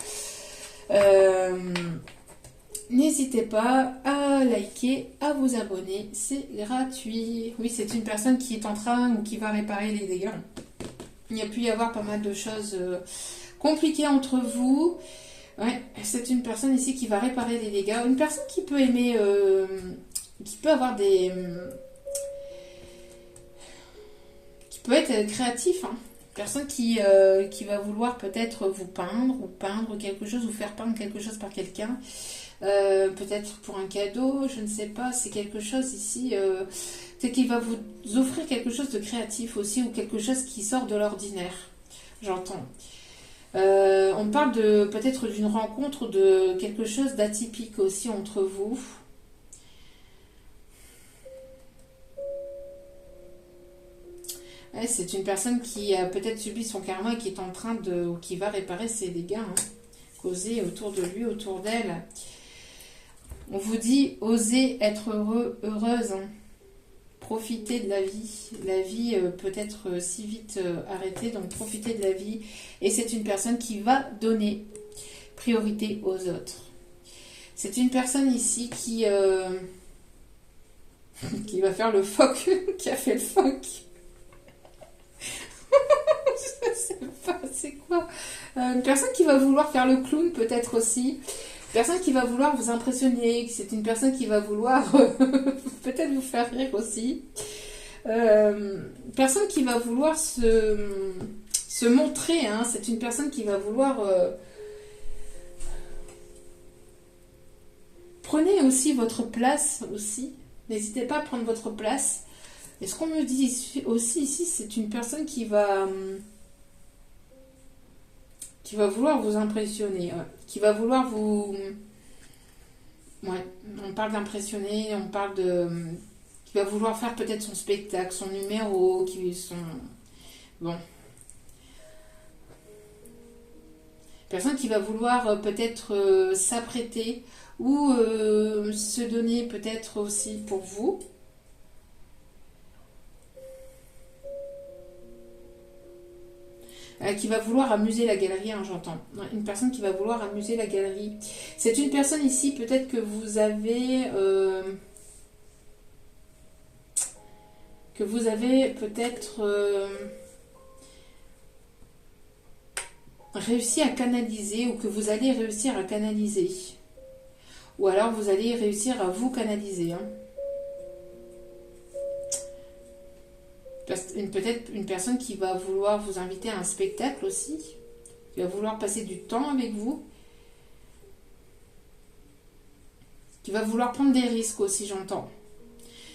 N'hésitez pas à liker, à vous abonner. C'est gratuit. Oui, c'est une personne qui est en train ou qui va réparer les dégâts. Il y a pu y avoir pas mal de choses compliquées entre vous. Ouais, c'est une personne ici qui va réparer les dégâts. Une personne qui peut aimer, qui peut avoir des peut être créatif, hein. Personne qui va vouloir peut-être vous peindre ou peindre quelque chose ou faire peindre quelque chose par quelqu'un. Peut-être pour un cadeau, je ne sais pas, c'est quelque chose ici, c'est qu'il va vous offrir quelque chose de créatif aussi ou quelque chose qui sort de l'ordinaire, j'entends. On parle de peut-être d'une rencontre, de quelque chose d'atypique aussi entre vous. Ouais, c'est une personne qui a peut-être subi son karma et qui est en train de, ou qui va réparer ses dégâts, hein, causés autour de lui, autour d'elle. On vous dit, osez être heureux, heureuse, hein. Profitez de la vie. La vie peut être si vite arrêtée, donc profitez de la vie. Et c'est une personne qui va donner priorité aux autres. C'est une personne ici qui va faire le phoque, qui a fait le phoque. Je sais pas, c'est quoi? Une personne qui va vouloir faire le clown peut-être aussi. Personne qui va vouloir vous impressionner. C'est une personne qui va vouloir peut-être vous faire rire aussi. Personne qui va vouloir se montrer. Hein. C'est une personne qui va vouloir... Prenez aussi votre place aussi. N'hésitez pas à prendre votre place. Et ce qu'on me dit aussi ici, c'est une personne qui va vouloir vous impressionner, qui va vouloir vous... Ouais, on parle d'impressionner, on parle de... qui va vouloir faire peut-être son spectacle, son numéro, Bon. Personne qui va vouloir peut-être s'apprêter ou se donner peut-être aussi pour vous. Qui va vouloir amuser la galerie, hein, j'entends. Une personne qui va vouloir amuser la galerie. C'est une personne ici, peut-être que vous avez... peut-être réussi à canaliser ou que vous allez réussir à canaliser. Ou alors vous allez réussir à vous canaliser. Hein. Peut-être une personne qui va vouloir vous inviter à un spectacle aussi, qui va vouloir passer du temps avec vous, qui va vouloir prendre des risques aussi, j'entends.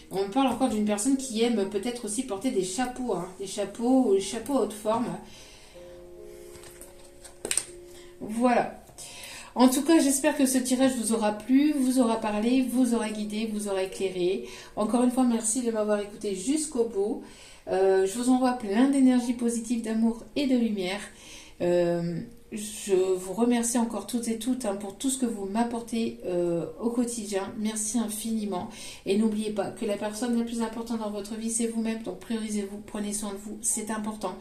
On parle encore d'une personne qui aime peut-être aussi porter des chapeaux, hein, des chapeaux à haute forme. Voilà. En tout cas, j'espère que ce tirage vous aura plu, vous aura parlé, vous aura guidé, vous aura éclairé. Encore une fois, merci de m'avoir écouté jusqu'au bout. Je vous envoie plein d'énergie positive, d'amour et de lumière. Je vous remercie encore toutes et toutes pour tout ce que vous m'apportez au quotidien. Merci infiniment. Et n'oubliez pas que la personne la plus importante dans votre vie, c'est vous-même. Donc priorisez-vous, prenez soin de vous, c'est important.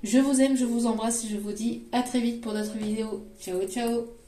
Je vous aime, je vous embrasse et je vous dis à très vite pour d'autres vidéos. Ciao, ciao!